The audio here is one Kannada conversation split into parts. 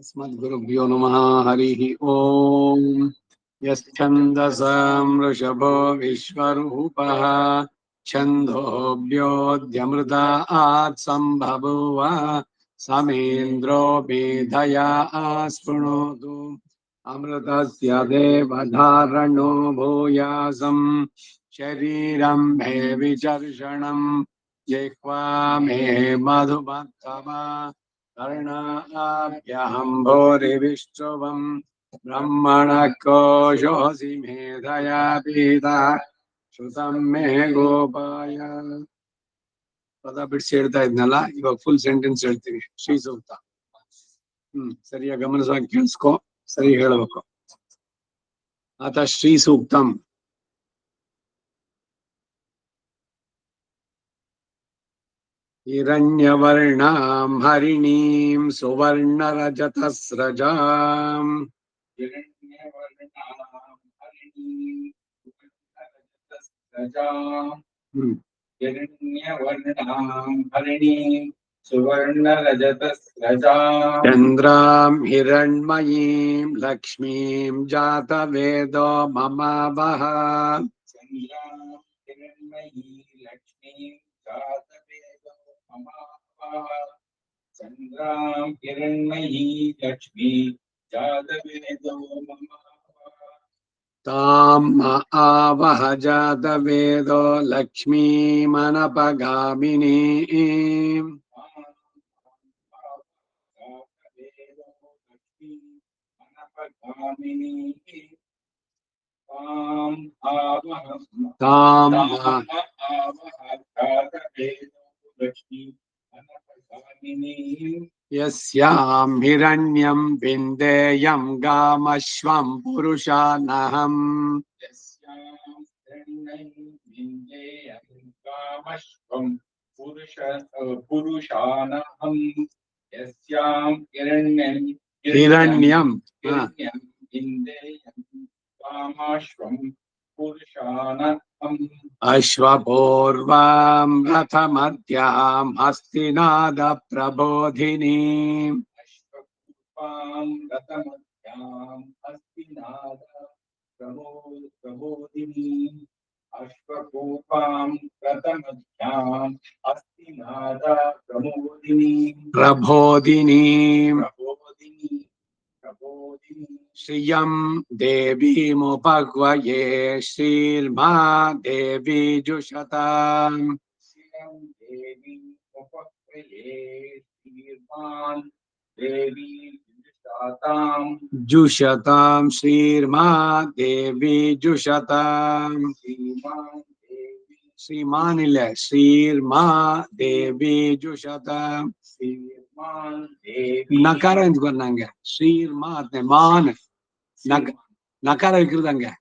अस्मद्गुरुभ्यो नमः। हरिः ओम्। यश्छन्दसां वृषभो विश्वरूपः छन्दोऽभ्योऽद्यमृतात् सम्बभूव समेन्द्रो मेधया स्पृणोतु अमृतस्य देवधारणो भूयासं शरीरं मे विचर्षणं जिह्वा मे मधुमत्तमा कर्णाभ्यहं भूरिविष्णुवम् ब्रह्मणः कोशोऽसि मेधया पीता श्रुतं मे ಗೋಪಾಯ. ಪದ ಬಿಡಿಸಿ ಹೇಳ್ತಾ ಇದ್ನಲ್ಲ, ಇವಾಗ ಫುಲ್ ಸೆಂಟೆನ್ಸ್ ಹೇಳ್ತೀವಿ. ಶ್ರೀ ಸೂಕ್ತ. ಸರಿಯಾಗಿ ಗಮನಿಸುವಾಗಿ ಕೇಳಿಸ್ಕೊ, ಸರಿ ಹೇಳಬೇಕು. ಅಥ ಶ್ರೀ ಸೂಕ್ತಂ. ಹಿರಣ್ಯವರ್ಣಾಂ ಹರಿಣೀಂ ಸುವರ್ಣರಜತಸ್ರಜಾಂ चंद्रां हिरण्मयीं लक्ष्मीं जातवेदो ममावह. चंद्रां हिरण्मयी लक्ष्मी जातवेदो ममावह. ताम आवह जातवेदो लक्ष्मीमनपगामिनी. यस्यां हिरण्यं विन्देयं गामश्वं पुरुषानहम्. हिरण्यं अश्वपूर्वां रथमध्यां हस्तिनाद प्रबोधिनी. प्रबोधिनी श्रियं देवीमुपह्वये श्रीर्मा देवी जुषताम्. जुषतां श्रीर्मा देवी जुषताम्. श्रीमान इल्ल श्रीर्मा देवी जुषताम्. ನಕಾರ ಎಂತ್ಕೊಂಡು ನಂಗೆ ಶ್ರೀರ್ಮಾ ಅದ್ನೆ ಮಾನ್ ನಕಾರ ಇಕ್ಕಿರ್ದಂಗೆ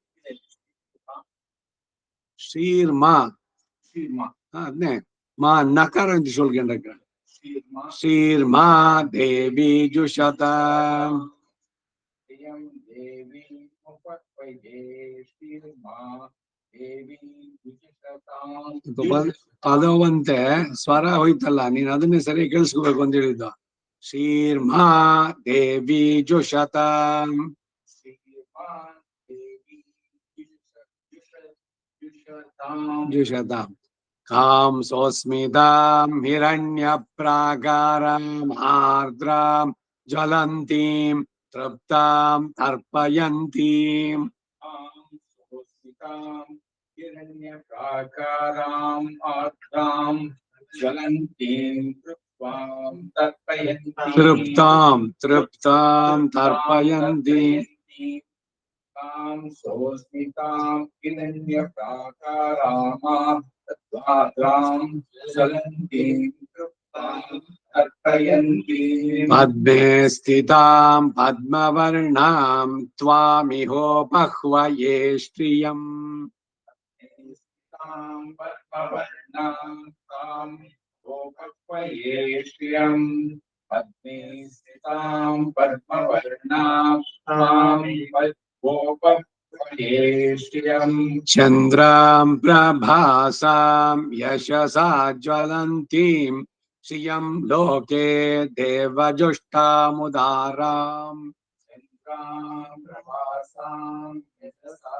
ಶ್ರೀರ್ಮಾ ಅದ್ನೆ ಮಾ ನಕಾರ ಅಂತ சொல்கின்றங்க. ಶ್ರೀರ್ಮಾ ದೇವಿ ಜುಷತಾಂ. ಪದವಂತೆ ಸ್ವರ ಹೋಯ್ತಲ್ಲ, ನೀನ್ ಅದನ್ನೇ ಸರಿ ಕೇಳಿಸ್ಕೋಬೇಕು ಅಂತ ಹೇಳಿದ್ದು. ಶ್ರೀರ್ಮಾ ದೇವಿ ಜುಷತಾಂ. ಜುಷತಾಂ ಕಾಂ ಸೋಸ್ಮಿತಾಂ ಹಿರಣ್ಯ ಪ್ರಾಕಾರಾಂ ಆರ್ದ್ರಾಂ ಜ್ವಲಂತೀಂ ತೃಪ್ತಾಂ ತರ್ಪಯಂತೀಂ. हिरण्यप्राकाराम् आर्द्रां ज्वलन्तीं तृप्तां तृप्तां तर्पयन्तीं. तां सोऽस्मितां हिरण्यप्राकाराम् आर्द्रां ज्वलन्तीं ಪದ್ಮೇ ಸ್ಥಿತಾಂ ಪದ್ಮವರ್ಣಾಂ ತ್ವಾಮಿಹೋಪಹ್ವಯೇ ಶ್ರಿಯಂ. ಪದ್ಮೇ ಸ್ಥಿತಾಂ ಪದ್ಮವರ್ಣಾಂ ತ್ವಾಂ ಗೋಪಹ್ವಯೇ ಶ್ರಿಯಂ. ಚಂದ್ರಾಂ ಪ್ರಭಾಸಾಂ ಯಶಸಾ ಜ್ವಲಂತೀಂ ಶ್ರಿಯಂ ಲೋಕೆ ದೇವಜುಷ್ಟಾಮುದಾರಾಂ. ಚಂದ್ರಾಂ ಪ್ರಭಾಸಾಂ ಯಶಸಾ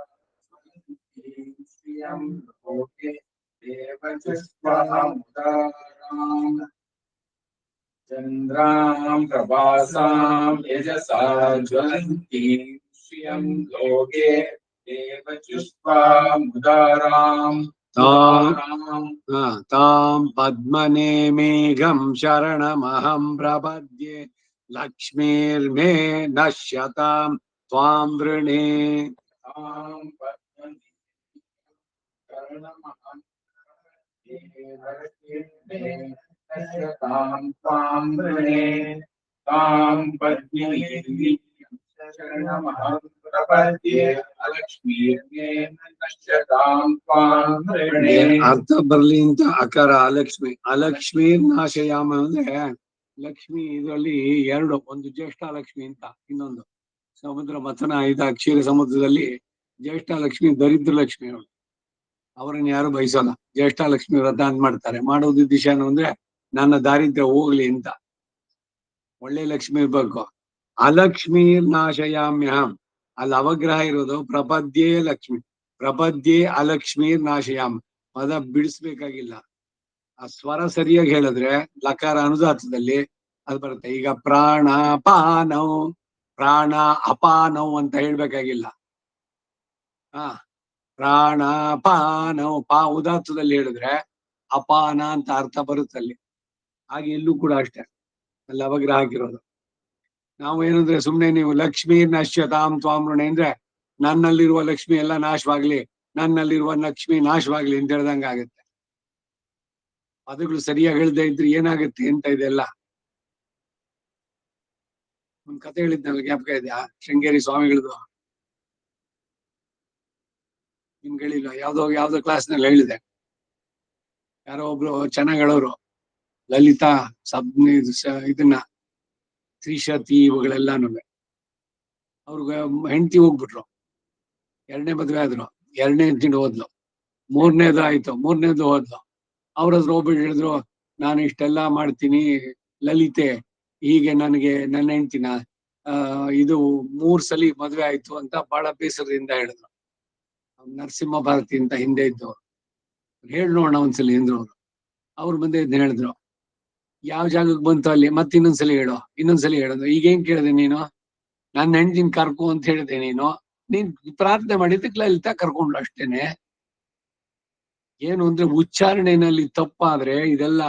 ಜ್ವಲಂತೀಂ ಶ್ರಿಯಂ ಲೋಕೆ ದೇವಜುಷ್ಟಾಮುದಾರಾಂ. ಚಂದ್ರಾಂ ಪ್ರಭಾಸಾಂ ಯಶಸಾ ಜ್ವಲಂತೀಂ ಶ್ರಿಯಂ ಲೋಕೆ ದೇವಜುಷ್ಟಾಮುದಾರಾಂ. ತಾಂ ಪದ್ಮನೇಮೇಘಂ ಶರಣಮಹಂ ಪ್ರಪದ್ಯೆ ಲಕ್ಷ್ಮೀರ್ಮೇ ನಶ್ಯತಾಂ ತ್ವಾಂ ವೃಣೇ. ತಾಂ ಪದ್ಮನೇಮೇಘಂ ನಶ್ಯತಾಂ ತ್ವಾಂ ವೃಣೇ. ತಾಂ ಪದ್ಮನೇಮೇಘಂ ಶರಣಮಹಂ ಪ್ರಪದ್ಯೆ ಲಕ್ಷ್ಮೀರ್ಮೇ ನಶ್ಯತಾಂ ತ್ವಾಂ ವೃಣೇ. ಅರ್ಥ ಬರ್ಲಿ ಅಂತ ಅಕಾರ ಅಲಕ್ಷ್ಮಿ. ಅಲಕ್ಷ್ಮೀ ನಾಶಯಾಮ ಅಂದ್ರೆ ಲಕ್ಷ್ಮಿ ಇದರಲ್ಲಿ ಎರಡು, ಒಂದು ಜ್ಯೇಷ್ಠ ಲಕ್ಷ್ಮಿ ಅಂತ, ಇನ್ನೊಂದು ಸಮುದ್ರ ಮಥನ ಆಯ್ತ ಕ್ಷೀರ ಸಮುದ್ರದಲ್ಲಿ ಜ್ಯೇಷ್ಠ ಲಕ್ಷ್ಮಿ ದರಿದ್ರ ಲಕ್ಷ್ಮಿ ಅವಳು. ಅವರನ್ನ ಯಾರು ಬಯಸಲ್ಲ. ಜ್ಯೇಷ್ಠ ಲಕ್ಷ್ಮಿ ವ್ರತ ಅಂತ ಮಾಡ್ತಾರೆ. ಮಾಡೋದು ದಿಶಾನು ಅಂದ್ರೆ ನನ್ನ ದಾರಿದ್ರ್ಯ ಹೋಗ್ಲಿ ಅಂತ. ಒಳ್ಳೆ ಲಕ್ಷ್ಮಿ ಇರ್ಬೇಕು. ಅಲಕ್ಷ್ಮೀರ್ ನಾಶಯಾಮ್ಯಹಂ, ಅಲ್ಲಿ ಅವಗ್ರಹ ಇರೋದು ಪ್ರಪದ್ಯೇ ಲಕ್ಷ್ಮಿ. ಪ್ರಪದ್ಯೇ ಅಲಕ್ಷ್ಮೀರ್ ನಾಶಯಾಮ್, ಪದ ಬಿಡಿಸ್ಬೇಕಾಗಿಲ್ಲ. ಆ ಸ್ವರ ಸರಿಯಾಗಿ ಹೇಳಿದ್ರೆ ಲಕಾರ ಅನುದಾತದಲ್ಲಿ ಅದು ಬರುತ್ತೆ. ಈಗ ಪ್ರಾಣ ಪಾನೌ, ಪ್ರಾಣ ಅಪಾನೌ ಅಂತ ಹೇಳ್ಬೇಕಾಗಿಲ್ಲ. ಪ್ರಾಣ ಪಾನೌ, ಪಾ ಉದಾತ್ತದಲ್ಲಿ ಹೇಳಿದ್ರೆ ಅಪಾನ ಅಂತ ಅರ್ಥ ಬರುತ್ತಲ್ಲಿ. ಹಾಗೆ ಇಲ್ಲೂ ಕೂಡ ಅಷ್ಟೇ, ಅಲ್ಲಿ ಅವಗ್ರಹ ಹಾಕಿರೋದು. ನಾವು ಏನಂದ್ರೆ ಸುಮ್ನೆ ನೀವು ಲಕ್ಷ್ಮೀ ನಶ್ಯತಾಂ ತ್ವಾಂ ವೃಣೇ ಅಂದ್ರೆ ನನ್ನಲ್ಲಿರುವ ಲಕ್ಷ್ಮಿ ಎಲ್ಲ ನಾಶವಾಗ್ಲಿ, ನನ್ನಲ್ಲಿರುವ ಲಕ್ಷ್ಮಿ ನಾಶವಾಗ್ಲಿ ಅಂತ ಹೇಳ್ದಂಗ ಆಗುತ್ತೆ. ಪದಗಳು ಸರಿಯಾಗಿ ಹೇಳ್ದೆ ಇದ್ರೆ ಏನಾಗುತ್ತೆ ಅಂತ ಇದೆಲ್ಲ. ಒಂದ್ ಕತೆ ಹೇಳಿದ್ನಲ್ಲ, ಜ್ಞಾಪಕ ಇದೆಯಾ? ಶೃಂಗೇರಿ ಸ್ವಾಮಿಗಳದು. ನಿಮ್ಗೆ ಹೇಳಿಲ್ಲ? ಯಾವ್ದೋ ಕ್ಲಾಸ್ನಲ್ಲಿ ಹೇಳಿದೆ. ಯಾರೋ ಒಬ್ರು ಚೆನ್ನಾಗ್ ಹೇಳೋರು, ಲಲಿತಾ ಇದನ್ನ ತ್ರಿಶತಿ ಇವುಗಳೆಲ್ಲಾನು. ಅವ್ರಿಗೆ ಹೆಂಡತಿ ಹೋಗ್ಬಿಟ್ರು, ಎರಡನೇ ಮದ್ವೆ ಆದ್ರು, ಎರಡನೇ ಹೆಂಡತಿ ಹೋದ್ಲು, ಮೂರನೇದು ಆಯ್ತು, ಮೂರನೇದು ಹೋದ್ಲು. ಅವ್ರತ್ರ ಹೋಗ್ಬಿಟ್ಟು ಹೇಳಿದ್ರು, ನಾನು ಇಷ್ಟೆಲ್ಲಾ ಮಾಡ್ತೀನಿ ಲಲಿತೆ, ಹೀಗೆ ನನಗೆ ನನ್ನ ಹೆಂಡತಿನ ಇದು 3 ಸಲ ಮದ್ವೆ ಆಯ್ತು ಅಂತ ಬಹಳ ಬೇಸರದಿಂದ ಹೇಳಿದ್ರು. ನರಸಿಂಹ ಭಾರತಿ ಅಂತ ಹಿಂದೆ ಇದ್ದವ್ರು. ಹೇಳಿ ನೋಡೋಣ ಒಂದ್ಸಲಿ ಅಂದ್ರು ಅವ್ರು. ಅವ್ರು ಬಂದೇ ಇದ್ದು ಹೇಳಿದ್ರು, ಯಾವ ಜಾಗಕ್ಕೆ ಬಂತು ಅಲ್ಲಿ, ಮತ್ತೆ ಇನ್ನೊಂದ್ಸಲಿ ಹೇಳೋದು. ಈಗೇನ್ ಕೇಳಿದೆ ನೀನು? ನನ್ನ ಹೆಂಡತಿನ ಕರ್ಕೊ ಅಂತ ಹೇಳಿದೆ. ನೀನ್ ಪ್ರಾರ್ಥನೆ ಮಾಡಿದ್ದಕ್ಕೆ ಲಲಿತಾ ಕರ್ಕೊಂಡ್ಲು ಅಷ್ಟೇನೆ. ಏನು ಅಂದ್ರೆ ಉಚ್ಚಾರಣೆಯಲ್ಲಿ ತಪ್ಪಾದ್ರೆ ಇದೆಲ್ಲ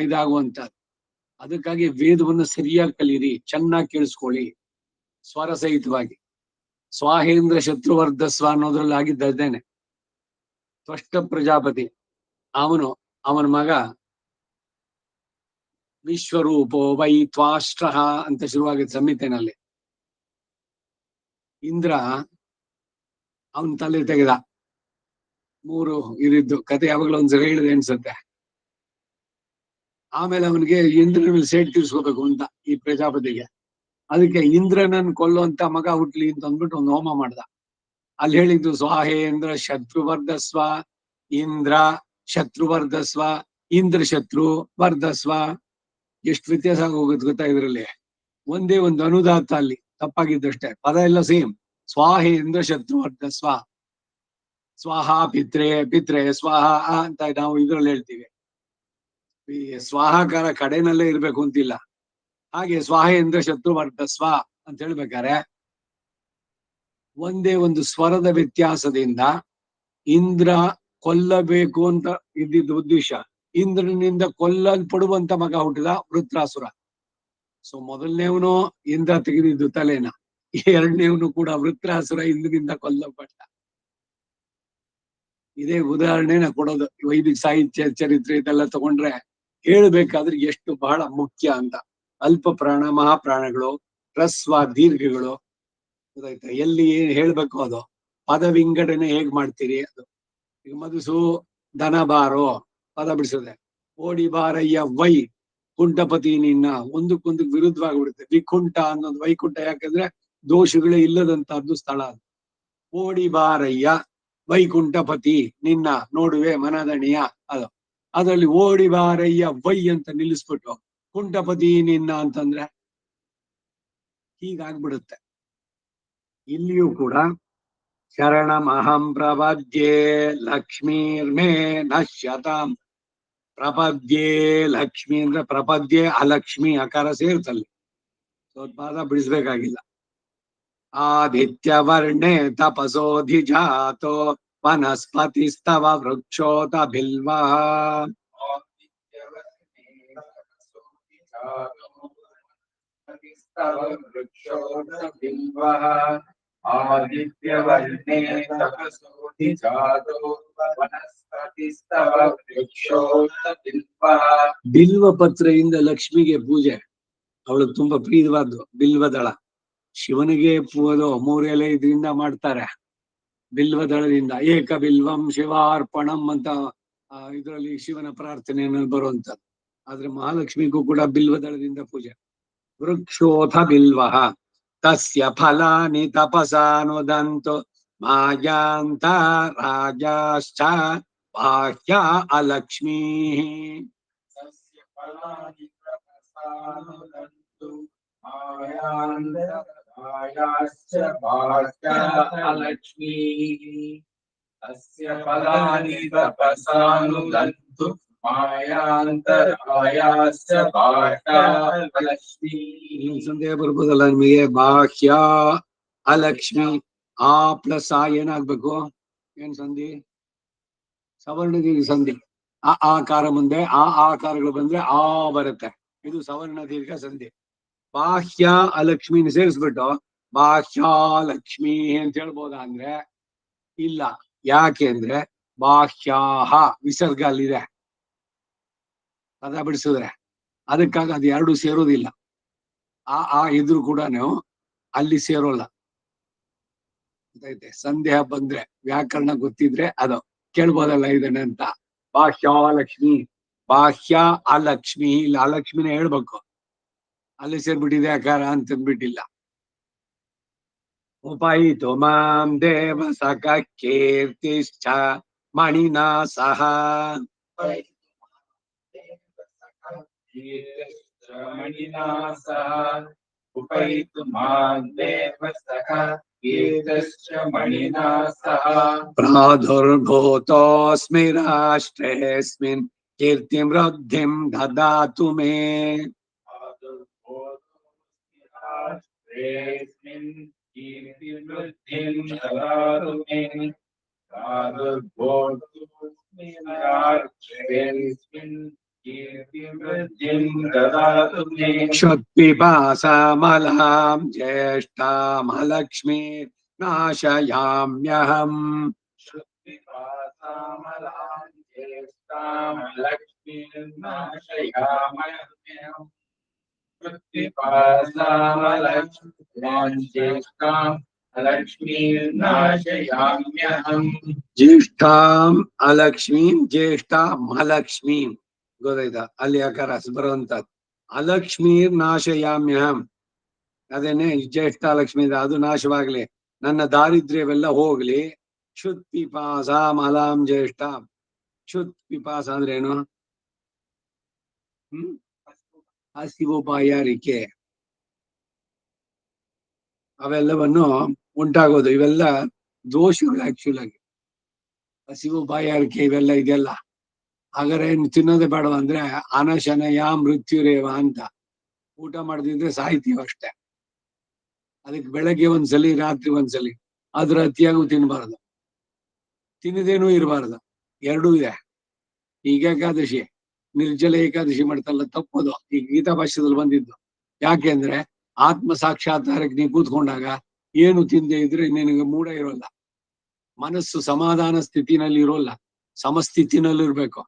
ಇದಾಗುವಂತದ್ದು. ಅದಕ್ಕಾಗಿ ವೇದವನ್ನು ಸರಿಯಾಗಿ ಕಲೀರಿ, ಚೆನ್ನಾಗಿ ಕೇಳಿಸ್ಕೊಳ್ಳಿ, ಸ್ವರ ಸಹಿತವಾಗಿ. ಸ್ವಾಹೇಂದ್ರ ಶತ್ರುವರ್ಧಸ್ವ ಅನ್ನೋದ್ರಲ್ಲಿ ಆಗಿದ್ದೇನೆ. ತ್ವಷ್ಟ ಪ್ರಜಾಪತಿ ಅವನ ಮಗ ವಿಶ್ವರೂಪೋ ವೈ ತ್ವಾಷ್ಟ್ರ ಅಂತ ಶುರುವಾಗಿದ್ದ ಸಂಹಿತೆನಲ್ಲಿ. ಇಂದ್ರ ಅವನ್ ತಲೆ ತೆಗೆದ. 3 ಇರಿದ್ದು ಕತೆ ಯಾವಾಗಲೂ ಒಂದ್ಸರಿ ಹೇಳಿದೆ ಅನ್ಸುತ್ತೆ. ಆಮೇಲೆ ಅವನಿಗೆ ಇಂದ್ರನ ಮೇಲೆ ಸೇಡ್ ತೀರ್ಸ್ಕೋಬೇಕು ಅಂತ ಈ ಪ್ರಜಾಪತಿಗೆ. ಅದಕ್ಕೆ ಇಂದ್ರನನ್ ಕೊಲ್ಲುವಂತ ಮಗ ಹುಟ್ಲಿ ಅಂತ ಅಂದ್ಬಿಟ್ಟು ಒಂದು ಹೋಮ ಮಾಡ್ದ. ಅಲ್ಲಿ ಹೇಳಿದ್ದು ಸ್ವಾಹೇಂದ್ರ ಶತ್ರುವರ್ಧಸ್ವ, ಇಂದ್ರ ಶತ್ರುವರ್ಧಸ್ವ, ಇಂದ್ರ ಶತ್ರು ವರ್ಧಸ್ವ. ಎಷ್ಟು ವ್ಯತ್ಯಾಸ ಆಗೋಗುತ್ತೆ ಗೊತ್ತಾ ಇದ್ರಲ್ಲಿ? ಒಂದೇ ಒಂದು ಅನುದಾತ ಅಲ್ಲಿ ತಪ್ಪಾಗಿದ್ದಷ್ಟೇ, ಪದ ಎಲ್ಲ ಸೇಮ್. ಸ್ವಾಹೇಂದ್ರ ಶತ್ರುವರ್ಧಸ್ವ, ಸ್ವಾಹ ಪಿತ್ರೆ ಸ್ವಾಹ ಅಂತ ನಾವು ಇದ್ರಲ್ಲಿ ಹೇಳ್ತೀವಿ. ಈ ಸ್ವಾಹಾಕಾರ ಕಡೆನಲ್ಲೇ ಇರ್ಬೇಕು ಅಂತಿಲ್ಲ. ಹಾಗೆ ಸ್ವಾಹೇಂದ್ರ ಶತ್ರುವರ್ಧಸ್ವ ಅಂತ ಹೇಳ್ಬೇಕಾರೆ ಒಂದೇ ಒಂದು ಸ್ವರದ ವ್ಯತ್ಯಾಸದಿಂದ ಇಂದ್ರ ಕೊಲ್ಲಬೇಕು ಅಂತ ಇದ್ದಿದ್ದ ಉದ್ದೇಶ, ಇಂದ್ರನಿಂದ ಕೊಲ್ಲಲ್ಪಡುವಂತ ಮಗ ಹುಟ್ಟಿದ ವೃತ್ರಾಸುರ. ಸೊ ಮೊದಲನೇವನು ಇಂದ್ರ ತೆಗೆದಿದ್ದು ತಲೆನ, ಎರಡನೇವನು ಕೂಡ ವೃತ್ರಾಸುರ ಇಂದ್ರನಿಂದ ಕೊಲ್ಲಲ್ಪಟ್ಟ. ಇದೇ ಉದಾಹರಣೆನ ಕೊಡೋದು. ವೈದಿಕ ಸಾಹಿತ್ಯ ಚರಿತ್ರೆ ಇದೆಲ್ಲ ತಗೊಂಡ್ರೆ ಹೇಳ್ಬೇಕಾದ್ರೆ ಎಷ್ಟು ಬಹಳ ಮುಖ್ಯ ಅಂತ. ಅಲ್ಪ ಪ್ರಾಣ ಮಹಾಪ್ರಾಣಗಳು, ಹ್ರಸ್ವ ದೀರ್ಘಗಳು, ಗೊತ್ತಾಯ್ತಾ? ಎಲ್ಲಿ ಏನ್ ಹೇಳ್ಬೇಕು ಅದು ಪದ ವಿಂಗಡಣೆ ಹೇಗ್ ಮಾಡ್ತೀರಿ ಅದು. ಈಗ ಮಧುಸು ದನ ಬಾರೋ ಪದ ಬಿಡಿಸೋದೆ. ಓಡಿ ಬಾರಯ್ಯ ವೈ ಕುಂಟಪತಿ ನಿನ್ನ, ಒಂದಕ್ಕೊಂದು ವಿರುದ್ಧವಾಗಿಬಿಡುತ್ತೆ. ವಿಕುಂಠ ಅನ್ನೋದು ವೈಕುಂಠ ಯಾಕಂದ್ರೆ ದೋಷಗಳೇ ಇಲ್ಲದಂತಹದ್ದು ಸ್ಥಳ ಅದು. ಓಡಿ ಬಾರಯ್ಯ ವೈಕುಂಠಪತಿ ನಿನ್ನ ನೋಡುವೆ ಮನದಣಿಯ ಅದು. ಅದರಲ್ಲಿ ಓಡಿ ಬಾರಯ್ಯ ವೈ ಅಂತ ನಿಲ್ಲಿಸ್ಬಿಟ್ಟು ಕುಂಟಪತಿ ನಿನ್ನ ಅಂತಂದ್ರೆ ಹೀಗಾಗ್ಬಿಡುತ್ತೆ. ಇಲ್ಲಿಯೂ ಕೂಡ ಶರಣಮಹಂ ಪ್ರಪದ್ಯೆ ಲಕ್ಷ್ಮೀರ್ಮೇ ನಶ್ಯತಾಂ. ಪ್ರಪದ್ಯೆ ಲಕ್ಷ್ಮಿ ಅಂದ್ರೆ ಪ್ರಪದ್ಯೆ ಅಲಕ್ಷ್ಮಿ ಅಕಾರ ಸೇರ್ತಲ್ಲಿ, ಸ್ವಲ್ಪ ಪಾದ ಬಿಡಿಸ್ಬೇಕಾಗಿಲ್ಲ. ಆದಿತ್ಯ ವರ್ಣೆ ತಪಸೋಧಿಜಾತೋ ವನಸ್ಪತಿಸ್ತವ ವೃಕ್ಷೋತ ಬಿಲ್ವ. ಆದಿತ್ಯವರ್ಣೇ ತಪಸೋಧಿಜಾತೋ ವನಸ್ಪತಿಸ್ತವ ವೃಕ್ಷೋತ ಬಿಲ್ವಃ. ಬಿಲ್ವ ಪತ್ರೆಯಿಂದ ಲಕ್ಷ್ಮಿಗೆ ಪೂಜೆ, ಅವಳು ತುಂಬಾ ಪ್ರೀತವಾದ್ದು. ಬಿಲ್ವದಳ ಶಿವನಿಗೆ ಅದು 3 ಎಲೆ ಇದರಿಂದ ಮಾಡ್ತಾರೆ. ಬಿಲ್ವದಳದಿಂದ ಏಕ ಬಿಲ್ವಂ ಶಿವಾರ್ಪಣಂ ಅಂತ ಇದರಲ್ಲಿ ಶಿವನ ಪ್ರಾರ್ಥನೆಯನ್ನು ಬರುವಂತದ್ದು. ಆದ್ರೆ ಮಹಾಲಕ್ಷ್ಮಿಗೂ ಕೂಡ ಬಿಲ್ವದಳದಿಂದ ಪೂಜೆ. ವೃಕ್ಷೋಥ ಬಿಲ್ವಃ ತಸ್ಯ ಫಲಾನಿ ತಪಸಾನುದಂತು ಮಾಯಾಂತ ರಾಜಾಶ್ಚ ಬಾಹ್ಯ ಅಲಕ್ಷ್ಮೀ. ಸಸ್ಯ ಫಲಾನಿ ತಪಸಾನುದಂತು ಮಾಯಾಂತರಾಯಾಶ್ಚ ಬಾಹ್ಯ ಅಲಕ್ಷ್ಮೀ. ಸಸ್ಯ ಫಲಾನಿ ತಪಸಾನುದಂತು ಮಾಯಾಂತರಾಯಾಶ್ಚ ಬಾಹ್ಯ ಅಲಕ್ಷ್ಮೀ. ಸಂದೇಹ ಬರ್ಬೋದಲ್ಲ ನಿಮಗೆ. ಬಾಹ್ಯ ಅಲಕ್ಷ್ಮಿ ಆ ಪ್ಲಸ್ ಆ ಏನಾಗ್ಬೇಕು? ಏನ್ ಸಂಧಿ? ಸವರ್ಣ ದೀರ್ಘ ಸಂಧಿ. ಆ ಆಕಾರ ಮುಂದೆ ಆ ಆಕಾರಗಳು ಬಂದ್ರೆ ಆ ಬರುತ್ತೆ. ಇದು ಸವರ್ಣ ದೀರ್ಘ ಸಂಧಿ. ಬಾಹ್ಯ ಅಲಕ್ಷ್ಮಿನ ಸೇರಿಸ್ಬಿಟ್ಟು ಬಾಹ್ಯಾಲಕ್ಷ್ಮಿ ಅಂತ ಹೇಳ್ಬೋದಾ ಅಂದ್ರೆ ಇಲ್ಲ. ಯಾಕೆ ಅಂದ್ರೆ ಬಾಹ್ಯಾಹ ವಿಸರ್ಗ ಅಲ್ಲಿದೆ ಪದ ಬಿಡಿಸಿದ್ರೆ, ಅದಕ್ಕಾಗಿ ಅದು ಎರಡು ಸೇರೋದಿಲ್ಲ. ಆ ಇದ್ರು ಕೂಡ ಅಲ್ಲಿ ಸೇರೋಲ್ಲ. ಗೊತ್ತೈತೆ? ಸಂದೇಹ ಬಂದ್ರೆ ವ್ಯಾಕರಣ ಗೊತ್ತಿದ್ರೆ ಅದು ಕೇಳ್ಬೋದಲ್ಲ ಇದನ್ನ ಅಂತ. ಬಾಹ್ಯಾಲಕ್ಷ್ಮಿ ಬಾಹ್ಯ ಅಲಕ್ಷ್ಮಿ, ಇಲ್ಲ ಅಲಕ್ಷ್ಮಿನೇ ಹೇಳ್ಬೇಕು. ಅಲ್ಲಿ ಸೇರ್ಬಿಟ್ಟಿದೆ ಆಕಾರ ಅಂತಂದ್ಬಿಟ್ಟಿಲ್ಲ. ಉಪಯಿತು ಮಾಂ ದೇವ ಸಖ ಕೀರ್ತಿಶ್ಚ ಮಣಿನಾ ಸಹ. ಮಣಿನಾ ಸಹ ಉಪಯಿತು ಮಾಂ ದೇವ ಸಖ ಕೀರ್ತಿಶ್ಚ ಮಣಿನಾ ಸಹ. ಪ್ರಾದುರ್ಭೂತೋಸ್ಮಿ ರಾಷ್ಟ್ರೇಸ್ಮಿನ್ ಕೀರ್ತಿಂ ವೃದ್ಧಿಂ ದದಾತು ಮೇ. ರಾಷ್ಟ್ರೇಸ್ಮಿನ್ ಕೀರ್ತಿಂ ವೃದ್ಧಿಂ ದದಾತು ಮೇ. ಪ್ರಾದುರ್ಭೂತೋಸ್ಮಿ ರಾಷ್ಟ್ರೇಸ್ಮಿನ್ ಕೀರ್ತಿಂ ವೃದ್ಧಿಂ ದದಾತು ಮೇ. ಕ್ಷುತ್ಪಿಪಾಸಾಮಲಾಂ ಜ್ಯೇಷ್ಠಾಮಲಕ್ಷ್ಮೀ ನಾಶಯಾಮ್ಯಹಂ. ಕ್ಷುತ್ಪಿಪಾಸಾಮಲಾಂ ಜ್ಯೇಷ್ಠಾಂ ಲಕ್ಷ್ಮೀಂ ನಾಶಯಾಮ್ಯಹಂ. ಕ್ಷುತ್ಪಿಪಾಸಾಮಲಕ್ಷ್ಮೀಂ ಜ್ಯೇಷ್ಠಾಂ ಲಕ್ಷ್ಮೀಂ ನಾಶಯಾಮ್ಯಹಂ. ಜ್ಯೇಷ್ಠಾಂ ಅಲಕ್ಷ್ಮೀಂ ಜ್ಯೇಷ್ಠಾಂ ಅಲಕ್ಷ್ಮೀಂ. ಗೊತ್ತಾಯ್ತಾ? ಅಲ್ಲಿ ಆಕಾರ ಬರುವಂತದ್ದು. ಅಲಕ್ಷ್ಮೀರ್ ನಾಶಯಾಮ್ಯಹಂ ಅದೇನೆ ಜ್ಯೇಷ್ಠ ಲಕ್ಷ್ಮೀ ಅದು ನಾಶವಾಗ್ಲಿ, ನನ್ನ ದಾರಿದ್ರ್ಯವೆಲ್ಲ ಹೋಗ್ಲಿ. ಕ್ಷುತ್ ಪಿಪಾಸ ಮಲಾಂ ಜ್ಯೇಷ್ಠ. ಕ್ಷುತ್ ಪಿಪಾಸ ಅಂದ್ರೆ ಏನು? ಹಸಿವು ಬಾಯಾರಿಕೆ ಅವೆಲ್ಲವನ್ನು ಉಂಟಾಗೋದು. ಇವೆಲ್ಲ ದೋಷಗಳು ಆಕ್ಚುಲ್ ಆಗಿ. ಹಸಿವು ಬಾಯಾರಿಕೆ ಇವೆಲ್ಲ ಇದೆಲ್ಲ ಹಾಗಾದ್ರೆ ತಿನ್ನೋದೇ ಬೇಡ ಅಂದ್ರೆ ಅನಶನಯ ಮೃತ್ಯುರೇವ ಅಂತ. ಊಟ ಮಾಡದಿದ್ರೆ ಸಾಯ್ತೀವಿ ಅಷ್ಟೇ. ಅದಕ್ಕೆ ಬೆಳಗ್ಗೆ ಒಂದ್ಸಲಿ ರಾತ್ರಿ ಒಂದ್ಸಲಿ, ಅದ್ರ ಅತಿಯಾಗೂ ತಿನ್ಬಾರದು, ತಿನ್ನದೇನೂ ಇರಬಾರದು. ಎರಡೂ ಇದೆ. ಈಗ ಏಕಾದಶಿ ನಿರ್ಜಲ ಏಕಾದಶಿ ಮಾಡ್ತಲ್ಲ ತಪ್ಪದು. ಈ ಗೀತಾ ಭಾಷ್ಯದಲ್ಲಿ ಬಂದಿದ್ದು. ಯಾಕೆಂದ್ರೆ ಆತ್ಮ ಸಾಕ್ಷಾತ್ಕಾರಕ್ಕೆ ನೀವು ಕೂತ್ಕೊಂಡಾಗ ಏನು ತಿಂದೆ ಇದ್ರೆ ನಿನಗೆ ಮೂಡ ಇರೋಲ್ಲ, ಮನಸ್ಸು ಸಮಾಧಾನ ಸ್ಥಿತಿನಲ್ಲಿ ಇರೋಲ್ಲ, ಸಮಸ್ಥಿತಿನಲ್ಲಿ ಇರ್ಬೇಕು.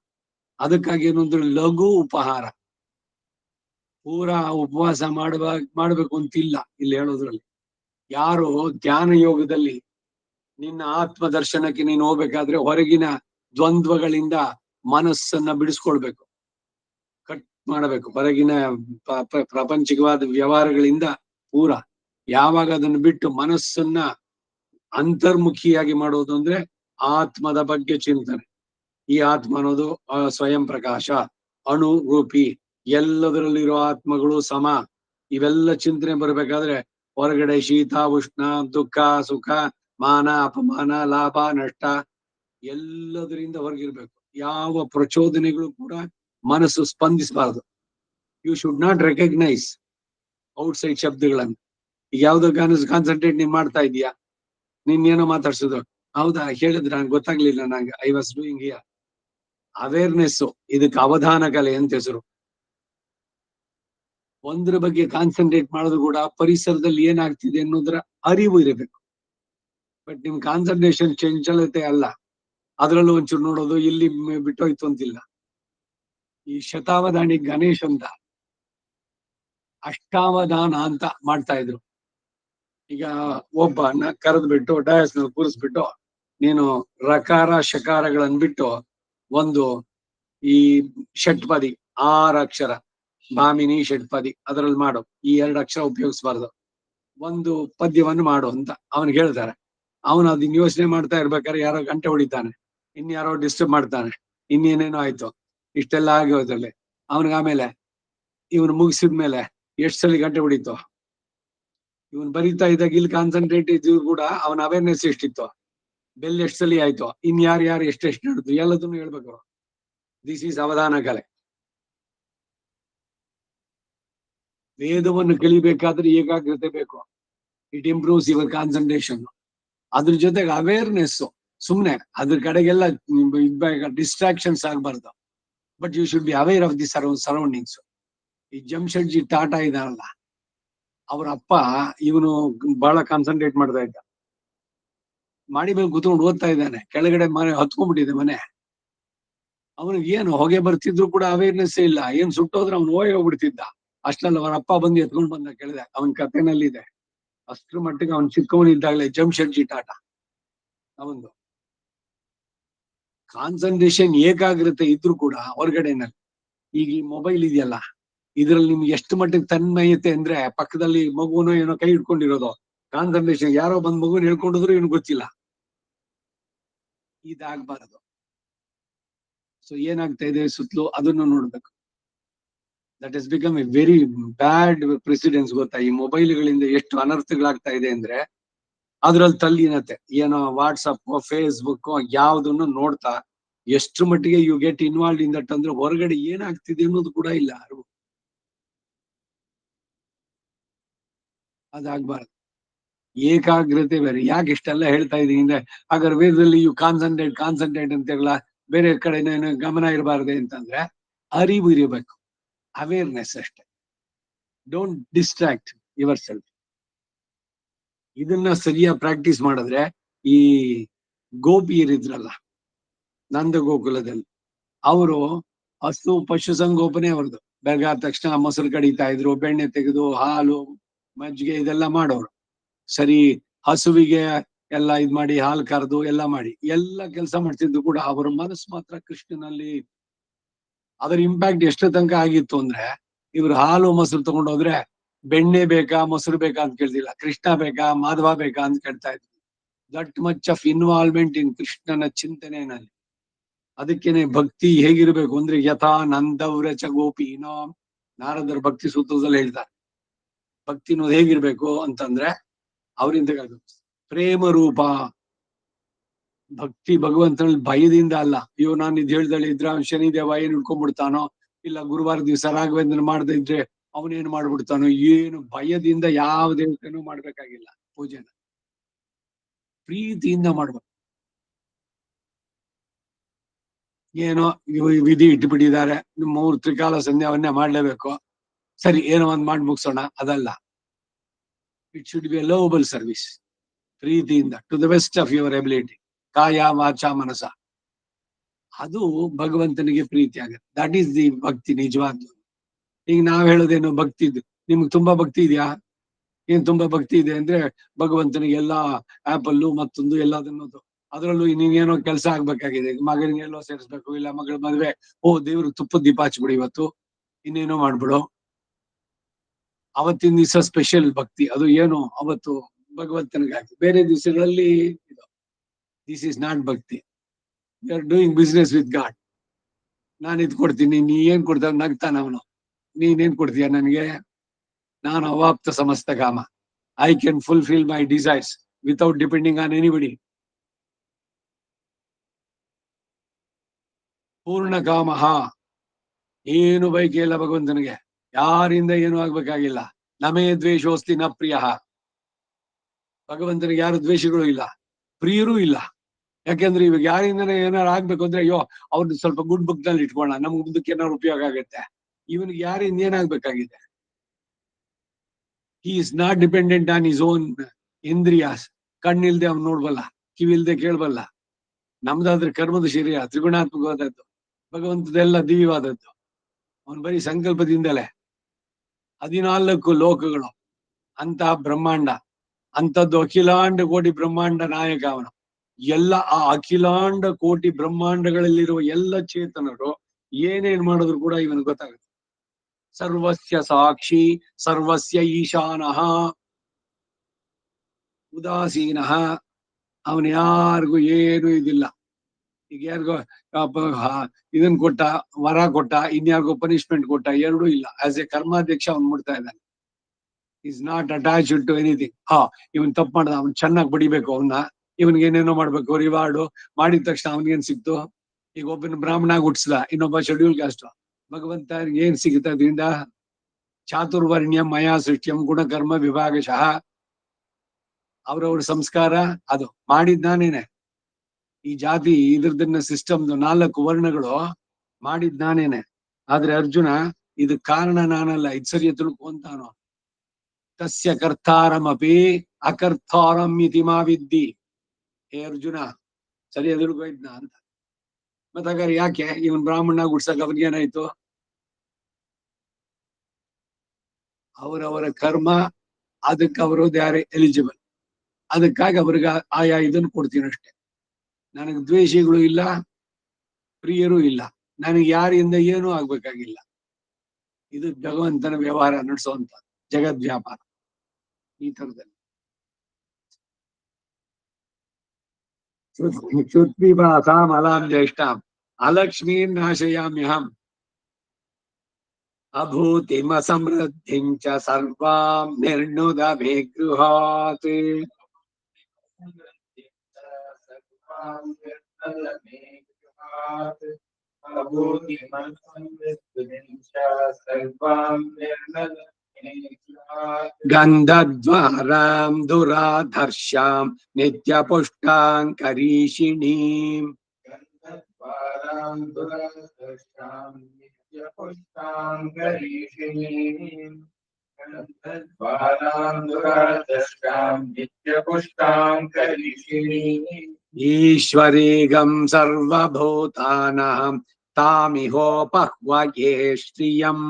ಅದಕ್ಕಾಗಿ ಏನು ಅಂದ್ರೆ ಲಘು ಉಪಹಾರ. ಪೂರಾ ಉಪವಾಸ ಮಾಡ್ಬೇಕು ಅಂತಿಲ್ಲ ಇಲ್ಲಿ ಹೇಳೋದ್ರಲ್ಲಿ. ಯಾರು ಧ್ಯಾನ ಯೋಗದಲ್ಲಿ ನಿನ್ನ ಆತ್ಮ ದರ್ಶನಕ್ಕೆ ನೀನು ಹೋಗ್ಬೇಕಾದ್ರೆ ಹೊರಗಿನ ದ್ವಂದ್ವಗಳಿಂದ ಮನಸ್ಸನ್ನ ಬಿಡಿಸ್ಕೊಳ್ಬೇಕು, ಕಟ್ ಮಾಡಬೇಕು. ಹೊರಗಿನ ಪ್ರಪಂಚಿಕವಾದ ವ್ಯವಹಾರಗಳಿಂದ ಪೂರ ಯಾವಾಗ ಅದನ್ನು ಬಿಟ್ಟು ಮನಸ್ಸನ್ನ ಅಂತರ್ಮುಖಿಯಾಗಿ ಮಾಡೋದು ಅಂದ್ರೆ ಆತ್ಮದ ಬಗ್ಗೆ ಚಿಂತನೆ. ಈ ಆತ್ಮ ಅನ್ನೋದು ಸ್ವಯಂ ಪ್ರಕಾಶ, ಅಣು ರೂಪಿ, ಎಲ್ಲದರಲ್ಲಿರೋ ಆತ್ಮಗಳು ಸಮ. ಇವೆಲ್ಲ ಚಿಂತನೆ ಬರ್ಬೇಕಾದ್ರೆ ಹೊರಗಡೆ ಶೀತ ಉಷ್ಣ, ದುಃಖ ಸುಖ, ಮಾನ ಅಪಮಾನ, ಲಾಭ ನಷ್ಟ ಎಲ್ಲದರಿಂದ ಹೊರಗಿರ್ಬೇಕು. ಯಾವ ಪ್ರಚೋದನೆಗಳು ಕೂಡ ಮನಸ್ಸು ಸ್ಪಂದಿಸಬಾರದು. You should not recognise outside ಶಬ್ದಗಳನ್ನು. ಈಗ ಯಾವ್ದೋ ಕಾನ್ಸಂಟ್ರೇಟ್ ನೀನ್ ಮಾಡ್ತಾ ಇದೀಯಾ, ನಿನ್ನೇನೋ ಮಾತಾಡ್ಸೋದು, ಹೌದಾ ಹೇಳಿದ್ರೆ ನಂಗೆ ಗೊತ್ತಾಗ್ಲಿಲ್ಲ, ನಂಗೆ I was doing here. Awareness, ಇದಕ್ಕೆ ಅವಧಾನ ಕಲೆ ಅಂತ ಹೆಸರು. ಒಂದ್ರ ಬಗ್ಗೆ ಕಾನ್ಸಂಟ್ರೇಟ್ ಮಾಡೋದು ಕೂಡ ಪರಿಸರದಲ್ಲಿ ಏನಾಗ್ತಿದೆ ಅನ್ನೋದ್ರ ಅರಿವು ಇರಬೇಕು. ಬಟ್ ನಿಮ್ ಕಾನ್ಸಂಟ್ರೇಷನ್ ಚಂಚಲತೆ ಅಲ್ಲ, ಅದ್ರಲ್ಲೂ ಒಂಚೂರು ನೋಡೋದು, ಇಲ್ಲಿ ಬಿಟ್ಟೋಯ್ತು ಅಂತಿಲ್ಲ. ಈ ಶತಾವಧಾನಿ ಗಣೇಶ್ ಅಂತ ಅಷ್ಟಾವಧಾನ ಅಂತ ಮಾಡ್ತಾ ಇದ್ರು. ಈಗ ಒಬ್ಬನ ಕರೆದ್ಬಿಟ್ಟು ಡಯಾಸ್ ನಲ್ಲಿ ಕೂರಿಸ್ಬಿಟ್ಟು ನೀನು ರಕಾರ ಶಕಾರಗಳನ್ನ ಬಿಟ್ಟು ಒಂದು ಈ ಷಟ್ಪದಿ 6 ಅಕ್ಷರ ಭಾಮಿನಿ ಷಟ್ಪದಿ ಅದರಲ್ಲಿ ಮಾಡು, ಈ 2 ಅಕ್ಷರ ಉಪಯೋಗಿಸಬಾರ್ದು, ಒಂದು ಪದ್ಯವನ್ನು ಮಾಡು ಅಂತ ಅವನಿಗೆ ಹೇಳ್ತಾರೆ. ಅವನು ಅದನ್ನ ಯೋಚನೆ ಮಾಡ್ತಾ ಇರ್ಬೇಕಾದ್ರೆ ಯಾರೋ ಗಂಟೆ ಹೊಡಿತಾನೆ, ಇನ್ಯಾರೋ ಡಿಸ್ಟರ್ಬ್ ಮಾಡ್ತಾನೆ, ಇನ್ನೇನೇನೋ ಆಯ್ತು, ಇಷ್ಟೆಲ್ಲ ಆಗಿ ಹೋದಲ್ಲಿ ಅವನಿಗೆ. ಆಮೇಲೆ ಇವನು ಮುಗಿಸಿದ್ಮೇಲೆ ಎಷ್ಟು ಸಲ ಗಂಟೆ ಹೊಡಿತು, ಇವನ್ ಬರೀತಾ ಇದ್ದಾಗ ಇಲ್ಲಿ ಕಾನ್ಸಂಟ್ರೇಟ್ ಇದ್ರು ಕೂಡ ಅವನ ಅವೇರ್ನೆಸ್ ಎಷ್ಟಿತ್ತು, ಬೆಲ್ ಎಷ್ಟು ಸಲ ಆಯ್ತು, ಯಾರು ಎಷ್ಟೆಷ್ಟು ನಡೆದು ಎಲ್ಲದನ್ನು ಹೇಳ್ಬೇಕು. ದಿಸ್ ಈಸ್ ಅವಧಾನ ಕಲೆ. ವೇದವನ್ನು ಕಲಿಬೇಕಾದ್ರೆ ಏಕಾಗ್ರತೆ ಬೇಕು. It improves your concentration. ಅದ್ರ ಜೊತೆಗೆ ಅವೇರ್ನೆಸ್. ಸುಮ್ನೆ ಅದ್ರ ಕಡೆಗೆಲ್ಲ ಡಿಸ್ಟ್ರಾಕ್ಷನ್ಸ್ ಆಗ್ಬಾರ್ದು. But you should be aware of the surroundings. ಈ ಜಮ್ಶೆಡ್ಜಿ ಟಾಟಾ ಇದಾರಲ್ಲ, ಅವ್ರ ಅಪ್ಪ ಇವನು ಬಹಳ ಕಾನ್ಸಂಟ್ರೇಟ್ ಮಾಡ್ತಾ ಇದ್ದ. ಮಾಡಿ ಮೇಲೆ ಕೂತ್ಕೊಂಡು ಓದ್ತಾ ಇದ್ದಾನೆ, ಕೆಳಗಡೆ ಮನೆ ಹತ್ಕೊಂಡ್ಬಿಟ್ಟಿದೆ ಮನೆ. ಅವನಿಗೆ ಏನು ಹೊಗೆ ಬರ್ತಿದ್ರು ಕೂಡ ಅವೇರ್ನೆಸ್ ಇಲ್ಲ. ಏನ್ ಸುಟ್ಟೋದ್ರೆ ಅವ್ನು ಹೋಗ್ಬಿಡ್ತಿದ್ದ. ಅಷ್ಟರಲ್ಲಿ ಅವರ ಅಪ್ಪ ಬಂದು ಎತ್ಕೊಂಡ್ ಬಂದ ಕೆಳಗೆ. ಅವನ್ ಕಥೆನಲ್ಲಿದೆ. ಅಷ್ಟ್ರ ಮಟ್ಟಿಗೆ ಅವನ್ ಚಿಕ್ಕವನಿದ್ದಾಗಲೇ ಜಮ್ಶೆಡ್ಜಿ ಟಾಟಾ ಅವನು ಕಾನ್ಸಂಟ್ರೇಷನ್ ಏಕಾಗ್ರತೆ ಇದ್ರು ಕೂಡ ಹೊರಗಡೆನಲ್ಲಿ. ಈಗ ಈ ಮೊಬೈಲ್ ಇದೆಯಲ್ಲ, ಇದ್ರಲ್ಲಿ ನಿಮ್ಗೆ ಎಷ್ಟು ಮಟ್ಟಿಗೆ ತನ್ಮಯತೆ ಅಂದ್ರೆ, ಪಕ್ಕದಲ್ಲಿ ಮಗುನೋ ಏನೋ ಕೈ ಇಟ್ಕೊಂಡಿರೋದು, ಕಾನ್ಸಂಟ್ರೇಷನ್ ಯಾರೋ ಬಂದ್ ಮಗುನ ಹೇಳ್ಕೊಂಡಿದ್ರು ಏನು ಗೊತ್ತಿಲ್ಲ. ಇದಾಗಬಾರದು. ಸೊ ಏನಾಗ್ತಾ ಇದೆ ಸುತ್ತಲೂ ಅದನ್ನು ನೋಡ್ಬೇಕು. That is become A very bad precedence. ಗೊತ್ತಾ, ಈ ಮೊಬೈಲ್ಗಳಿಂದ ಎಷ್ಟು ಅನರ್ಥಗಳಾಗ್ತಾ ಇದೆ ಅಂದ್ರೆ, ಅದ್ರಲ್ಲಿ ತಲ್ಲೀನತೆ. ಏನೋ ವಾಟ್ಸಪ್ ಫೇಸ್ಬುಕ್ ಯಾವ್ದನ್ನು ನೋಡ್ತಾ ಎಷ್ಟು ಮಟ್ಟಿಗೆ you get involve in that ಅಂದ್ರೆ ಹೊರಗಡೆ ಏನಾಗ್ತಿದೆ ಅನ್ನೋದು ಕೂಡ ಇಲ್ಲ ಅರಿವು. ಅದಾಗ್ಬಾರ್ದು. ಏಕಾಗ್ರತೆ ಬೇರೆ. ಯಾಕೆ ಇಷ್ಟೆಲ್ಲ ಹೇಳ್ತಾ ಇದೀನಿ ಅಂದ್ರೆ, ಹಾಗಾದ್ರೆ ವೇದದಲ್ಲಿ ಯು ಕಾನ್ಸಂಟ್ರೇಟ್ ಅಂತೆಲ್ಲ ಬೇರೆ ಕಡೆ ಗಮನ ಇರಬಾರ್ದೆ ಅಂತಂದ್ರೆ ಅರಿವು ಇರಬೇಕು, ಅವೇರ್ನೆಸ್ ಅಷ್ಟೇ. Don't distract your self. ಇದನ್ನ ಸರಿಯಾಗಿ ಪ್ರಾಕ್ಟೀಸ್ ಮಾಡಿದ್ರೆ, ಈ ಗೋಪಿಯರಿದ್ರಲ್ಲ ನಂದ ಗೋಕುಲದಲ್ಲಿ, ಅವರು ಹಸು ಪಶು ಸಂಗೋಪನೆ ಅವ್ರದ್ದು. ಬೆಳಗಾದ ತಕ್ಷಣ ಮೊಸರು ಕಡಿತಾ ಇದ್ರು, ಬೆಣ್ಣೆ ತೆಗೆದು ಹಾಲು ಮಜ್ಜಿಗೆ ಇದೆಲ್ಲ ಮಾಡೋರು. ಸರಿ, ಹಸುವಿಗೆ ಎಲ್ಲ ಇದ್ ಮಾಡಿ ಹಾಲು ಕರೆದು ಎಲ್ಲ ಮಾಡಿ ಎಲ್ಲ ಕೆಲಸ ಮಾಡ್ತಿದ್ದು ಕೂಡ ಅವರ ಮನಸ್ಸು ಮಾತ್ರ ಕೃಷ್ಣನಲ್ಲಿ. ಅದರ ಇಂಪ್ಯಾಕ್ಟ್ ಎಷ್ಟು ತನಕ ಆಗಿತ್ತು ಅಂದ್ರೆ, ಇವ್ರು ಹಾಲು ಮೊಸರು ತಗೊಂಡೋದ್ರೆ ಬೆಣ್ಣೆ ಬೇಕಾ ಮೊಸರು ಬೇಕಾ ಅಂತ ಕೇಳ್ತಿಲ್ಲ, ಕೃಷ್ಣ ಬೇಕಾ ಮಾಧವ ಬೇಕಾ ಅಂತ ಕೇಳ್ತಾ ಇದ್ರು. ದಟ್ ಮಚ್ ಆಫ್ ಇನ್ವಾಲ್ವ್ಮೆಂಟ್ ಇನ್ ಕೃಷ್ಣನ ಚಿಂತನೆಯಲ್ಲಿ. ಅದಕ್ಕೇನೆ ಭಕ್ತಿ ಹೇಗಿರ್ಬೇಕು ಅಂದ್ರೆ, ಯಥಾ ನಂದವ್ರಚ ಗೋಪಿನೋ, ನಾರದರ ಭಕ್ತಿ ಸೂತ್ರದಲ್ಲಿ ಹೇಳ್ತಾರೆ. ಭಕ್ತಿ ಅನ್ನೋದು ಹೇಗಿರ್ಬೇಕು ಅಂತಂದ್ರೆ, ಅವರಿಂದ ಪ್ರೇಮ ರೂಪ ಭಕ್ತಿ. ಭಗವಂತನಲ್ಲಿ ಭಯದಿಂದ ಅಲ್ಲ, ಅಯ್ಯೋ ನಾನು ಇದು ಹೇಳ್ದಳಿ ಇದ್ರ ಶನಿದೇವ ಏನ್ ಹಿಡ್ಕೊಂಡ್ಬಿಡ್ತಾನೋ, ಇಲ್ಲ ಗುರುವಾರ ದಿವಸ ರಾಘವೇಂದ್ರ ಮಾಡದೇ ಇದ್ರೆ ಅವನೇನ್ ಮಾಡ್ಬಿಡ್ತಾನೋ, ಏನು ಭಯದಿಂದ ಯಾವ ದೇವತೆನೂ ಮಾಡ್ಬೇಕಾಗಿಲ್ಲ. ಪೂಜೆನ ಪ್ರೀತಿಯಿಂದ ಮಾಡ್ಬೇಕು. ಏನೋ ವಿಧಿ ಇಟ್ಬಿಟ್ಟಿದ್ದಾರೆ, 3 ತ್ರಿಕಾಲ ಸಂಧ್ಯಾವನ್ನೇ ಮಾಡ್ಲೇಬೇಕು, ಸರಿ ಏನೋ ಒಂದ್ ಮಾಡಿ ಮುಗಿಸೋಣ, ಅದಲ್ಲ. It should be a lovable service. ಪ್ರೀತಿಯಿಂದ to the best of your ability, ಕಾಯ ವಾಚ ಮನಸ. ಅದು ಭಗವಂತನಿಗೆ ಪ್ರೀತಿ ಆಗುತ್ತೆ. ದಟ್ ಈಸ್ ದಿ ಭಕ್ತಿ ನಿಜವಾದ. ಈಗ ನಾವ್ ಹೇಳೋದೇನು ಭಕ್ತಿ ಇದು, ನಿಮ್ಗೆ ತುಂಬಾ ಭಕ್ತಿ ಇದೆಯಾ? ಏನ್ ತುಂಬಾ ಭಕ್ತಿ ಇದೆ ಅಂದ್ರೆ ಭಗವಂತನಿಗೆ ಎಲ್ಲಾ ಆಪಲ್ಲು ಮತ್ತೊಂದು ಎಲ್ಲದನ್ನು ಅದರಲ್ಲೂ ನೀನೇನೋ ಕೆಲಸ ಆಗ್ಬೇಕಾಗಿದೆ, ಮಗನಿಗೆ ಎಲ್ಲೋ ಸೇರಿಸ್ಬೇಕು, ಇಲ್ಲ ಮಗಳ ಮದ್ವೆ, ಓ ದೇವ್ರಿಗೆ ತುಪ್ಪದ ದೀಪ ಹಚ್ಬಿಡು ಇವತ್ತು, ಇನ್ನೇನೋ ಮಾಡ್ಬಿಡು, ಅವತ್ತಿನ ದಿವಸ ಸ್ಪೆಷಲ್ ಭಕ್ತಿ. ಅದು ಏನು ಅವತ್ತು ಭಗವಂತನಿಗಾಗಿ. ಬೇರೆ ದಿವಸಗಳಲ್ಲಿ this is not bhakti. You are doing business with God. ನಾನು ಇದ್ ಕೊಡ್ತೀನಿ, ನೀ ಏನ್ ಕೊಡ್ತಾವ ನಗ್ತಾನ ಅವನು, ನೀನೇನ್ ಕೊಡ್ತೀಯ ನನಗೆ? ನಾನು ಅವಾಪ್ತ ಸಮಸ್ತ ಕಾಮ. I can fulfil my desires without depending on anybody. ಪೂರ್ಣ ಕಾಮ, ಏನು ಬೈಕೆ ಇಲ್ಲ ಭಗವಂತನಿಗೆ, ಯಾರಿಂದ ಏನು ಆಗ್ಬೇಕಾಗಿಲ್ಲ. ನಮೇ ದ್ವೇಷೋಸ್ತಿ ನ ಪ್ರಿಯ. ಭಗವಂತನಿಗೆ ಯಾರು ದ್ವೇಷಗಳು ಇಲ್ಲ, ಪ್ರಿಯರೂ ಇಲ್ಲ. ಯಾಕೆಂದ್ರೆ ಇವಾಗ ಯಾರಿಂದನೇ ಏನಾರು ಆಗ್ಬೇಕು ಅಂದ್ರೆ, ಅಯ್ಯೋ ಅವ್ರದ್ದು ಸ್ವಲ್ಪ ಗುಡ್ ಬುಕ್ ನಲ್ಲಿ ಇಟ್ಕೊಳ್ಳೋಣ, ನಮ್ಗೆ ಮುಂದಕ್ಕೆ ಏನಾದ್ರು ಉಪಯೋಗ ಆಗುತ್ತೆ. ಇವನಿಗೆ ಯಾರಿಂದ ಏನಾಗ್ಬೇಕಾಗಿದೆ? He is not dependent on his own ಇಂದ್ರಿಯಾಸ್. ಕಣ್ಣಿಲ್ದೆ ಅವ್ನು ನೋಡ್ಬಲ್ಲ, ಕಿವಿಲ್ದೆ ಕೇಳ್ಬಲ್ಲ. ನಮ್ದಾದ್ರೆ ಕರ್ಮದ ಶರೀರ ತ್ರಿಗುಣಾತ್ಮಕವಾದದ್ದು, ಭಗವಂತದೆಲ್ಲ ದಿವ್ಯವಾದದ್ದು. ಅವನು ಬರೀ ಸಂಕಲ್ಪದಿಂದಲೇ 14 ಲೋಕಗಳು, ಅಂತಹ ಬ್ರಹ್ಮಾಂಡ, ಅಂತದ್ದು ಅಖಿಲಾಂಡ ಕೋಟಿ ಬ್ರಹ್ಮಾಂಡ ನಾಯಕ ಅವನು. ಎಲ್ಲ ಆ ಅಖಿಲಾಂಡ ಕೋಟಿ ಬ್ರಹ್ಮಾಂಡಗಳಲ್ಲಿರುವ ಎಲ್ಲ ಚೇತನರು ಏನೇನ್ ಮಾಡಿದ್ರು ಕೂಡ ಇವನಿಗೆ ಗೊತ್ತಾಗುತ್ತೆ. ಸರ್ವಸ್ಯ ಸಾಕ್ಷಿ ಸರ್ವಸ್ಯ ಈಶಾನಃ ಉದಾಸೀನಃ. ಅವನು ಯಾರಿಗೂ ಏನು ಇದಿಲ್ಲ. ಈಗ ಯಾರಿಗೋ ಇದನ್ ಕೊಟ್ಟ, ವರ ಕೊಟ್ಟ, ಇನ್ಯಾರಿಗೋ ಪನಿಷ್ಮೆಂಟ್ ಕೊಟ್ಟ, ಎರಡೂ ಇಲ್ಲ. ಆಸ್ ಎ ಕರ್ಮಾಧ್ಯಕ್ಷ ಅವ್ನು ಮುಡ್ತಾ ಇದ್ದಾನೆ. Is not attached to anything. ಇವನ್ ತಪ್ಪು ಮಾಡ್ದ, ಅವ್ನ್ ಚೆನ್ನಾಗಿ ಬಡಿಬೇಕು, ಅವನ್ನ ಇವನ್ಗೆ ಏನೇನೋ ಮಾಡ್ಬೇಕು, ರಿವಾರ್ಡು ಮಾಡಿದ ತಕ್ಷಣ ಅವನಿಗೇನ್ ಸಿಕ್ತು? ಈಗ ಒಬ್ಬನ ಬ್ರಾಹ್ಮಣ ಹುಟ್ಸ್ದ, ಇನ್ನೊಬ್ಬ ಶೆಡ್ಯೂಲ್ ಕಾಸ್ಟ್, ಭಗವಂತ ಏನ್ ಸಿಗುತ್ತೆ ಅದರಿಂದ? ಚಾತುರ್ವರ್ಣ್ಯಂ ಮಯಾ ಸೃಷ್ಟ್ಯಂ ಗುಣಕರ್ಮ ವಿಭಾಗಶಃ. ಅವ್ರವ್ರ ಸಂಸ್ಕಾರ ಅದು ಮಾಡಿದ್ದಾನೇನೆ. ಈ ಜಾತಿ ಇದ್ರದನ್ನ ಸಿಸ್ಟಮ್ದು 4 ವರ್ಣಗಳು ಮಾಡಿದ್ದಾನೇನೆ. ಆದ್ರೆ ಅರ್ಜುನ ಇದು ಕಾರಣ ನಾನಲ್ಲ, ಇದು ಸರಿಯ ತಿಳ್ಕೊಂತಾನೋ. ತಸ್ಯ ಕರ್ತಾರಮಪಿ ಅಕರ್ತಾರಂ ಇತಿ ಮಾ ವಿದ್ಧಿ. ಹೇ ಅರ್ಜುನ, ಸರಿಯ ತಿಳ್ಕೊಯ್ದ್ನ ಅಂತ. ಮತ್ತ ಹಾಗಾದ್ರೆ ಯಾಕೆ ಇವನ್ ಬ್ರಾಹ್ಮಣ ಗುಡ್ಸಕ್ ಅವ್ರಿಗೇನಾಯ್ತು? ಅವರವರ ಕರ್ಮ, ಅದಕ್ಕೆ ಅವರು ಯಾರೇ ಎಲಿಜಿಬಲ್, ಅದಕ್ಕಾಗಿ ಅವ್ರಿಗೆ ಆಯಾ ಇದನ್ನು ಕೊಡ್ತೀನಿ ಅಷ್ಟೇ. ನನಗೆ ದ್ವೇಷಿಗಳು ಇಲ್ಲ, ಪ್ರಿಯರೂ ಇಲ್ಲ, ನನಗೆ ಯಾರಿಂದ ಏನೂ ಆಗ್ಬೇಕಾಗಿಲ್ಲ. ಇದು ಭಗವಂತನ ವ್ಯವಹಾರ ನಡೆಸುವಂತ ಜಗದ್ವ್ಯಾಪಾರ ಈ ತರದಲ್ಲಿ. ಕ್ಷುತ್ಪಿಪಾಸಾಂ ಅಲಾಂ ಜ್ಯೇಷ್ಠಾಂ ಅಲಕ್ಷ್ಮೀಂ ನಾಶಯಾಮ್ಯಹಂ ಅಭೂತಿಮ ಸಮೃದ್ಧಿಂ ಚ ಸರ್ವಾಂ ನಿರ್ಣುದ ಮೇ ಗೃಹಾತ್. ಗಂಧದ್ವಾರಾಂ ದುರಾಧರ್ಷಾಂ ನಿತ್ಯಪುಷ್ಟಾಂ ಕರೀಷಿಣೀಂ. ಈಶ್ವರೀಗಂ ಸರ್ವಭೂತಾನಾಂ ತಾಮಿಹೋಪಹ್ವಯೇ ಶ್ರಿಯಂ.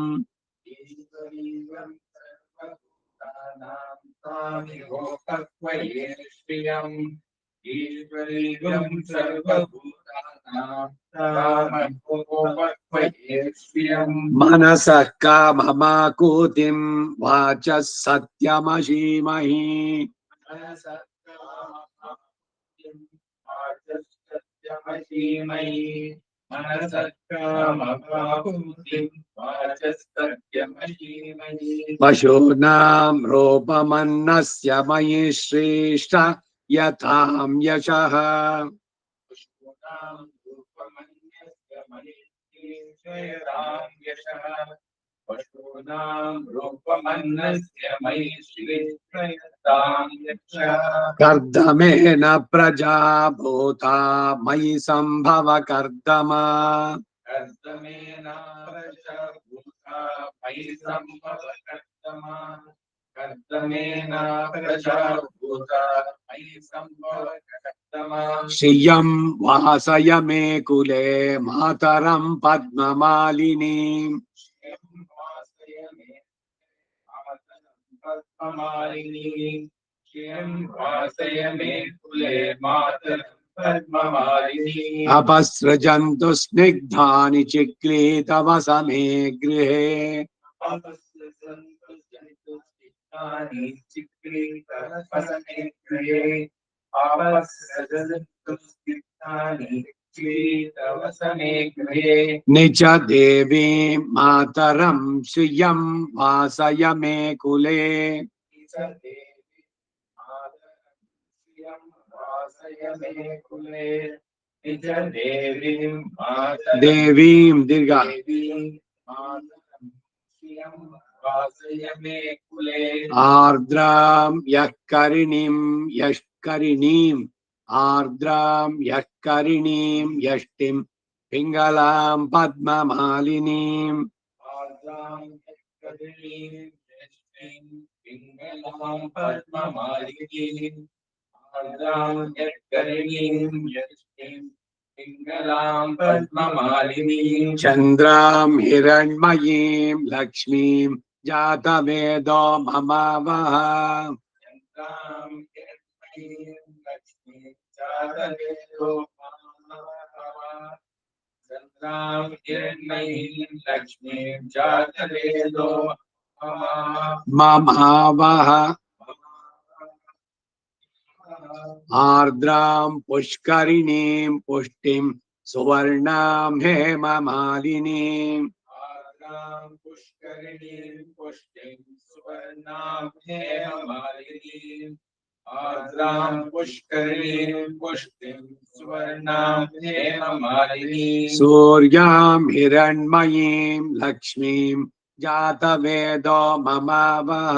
ಮನಸಃ ಕಾಮಮಾಕೂತಿಂ ವಾಚಃ ಸತ್ಯಮಶೀಮಹಿ. ಪಶೂನಾಂ ರೂಪಮನ್ನಸ್ಯ ಮಯಿ ಶ್ರೇಷ್ಠ ಯಥಾಂ ಯಶಃ. ಕರ್ದಮೇನ ಪ್ರಜಾ ಭೂತಾ ಮಯಿ ಸಂಭವ ಕರ್ದಮ. ಶ್ರಿಯಂ ವಾಸಯ ಮೇ ಕುಲೆ ಮಾತರಂ ಪದ್ಮಮಾಲಿನೀಂ. ಅಪಸೃಜಂತು ಸ್ನಿಗ್ಧಾನಿ ಚಿಕ್ಲೀತವ ಸಮೇ ಗೃಹೇ. ನಿಜ ದೇವಿ ಮಾತರಂ ಶ್ರಿಯಂ ವಾಸಯ ಮೇ ಕುಲೆ. ದೇವೀಂ ದೀರ್ಘ ಆರ್ದ್ರಾಂ ಯಃಕರಿಣೀಂ ಯಷ್ಕರಿಣೀಂ ಆರ್ದ್ರಾಂ ಯಃಕರಿಣೀಂ ಯಷ್ಟಿಂ ಪಿಂಗಲಾಂ ಪದ್ಮಮಾಲಿನೀಂ. ಚಂದ್ರಾಂ ಹಿರಣ್ಮಯೀಂ ಲಕ್ಷ್ಮೀಂ ಜಾತವೇದೋ ಮಮಾವಹ. ಮಮಾವಹ. ಆರ್ದ್ರಾಂ ಪುಷ್ಕರಿಣೀಂ ಪುಷ್ಟಿಂ ಸುವರ್ಣಾಂ ಹೇಮಮಾಲಿನೀಂ. ಸೂರ್ಯಾಂ ಹಿರಣ್ಮಯೀಂ ಲಕ್ಷ್ಮೀಂ ಜಾತವೇದೋ ಮಮಾವಹ.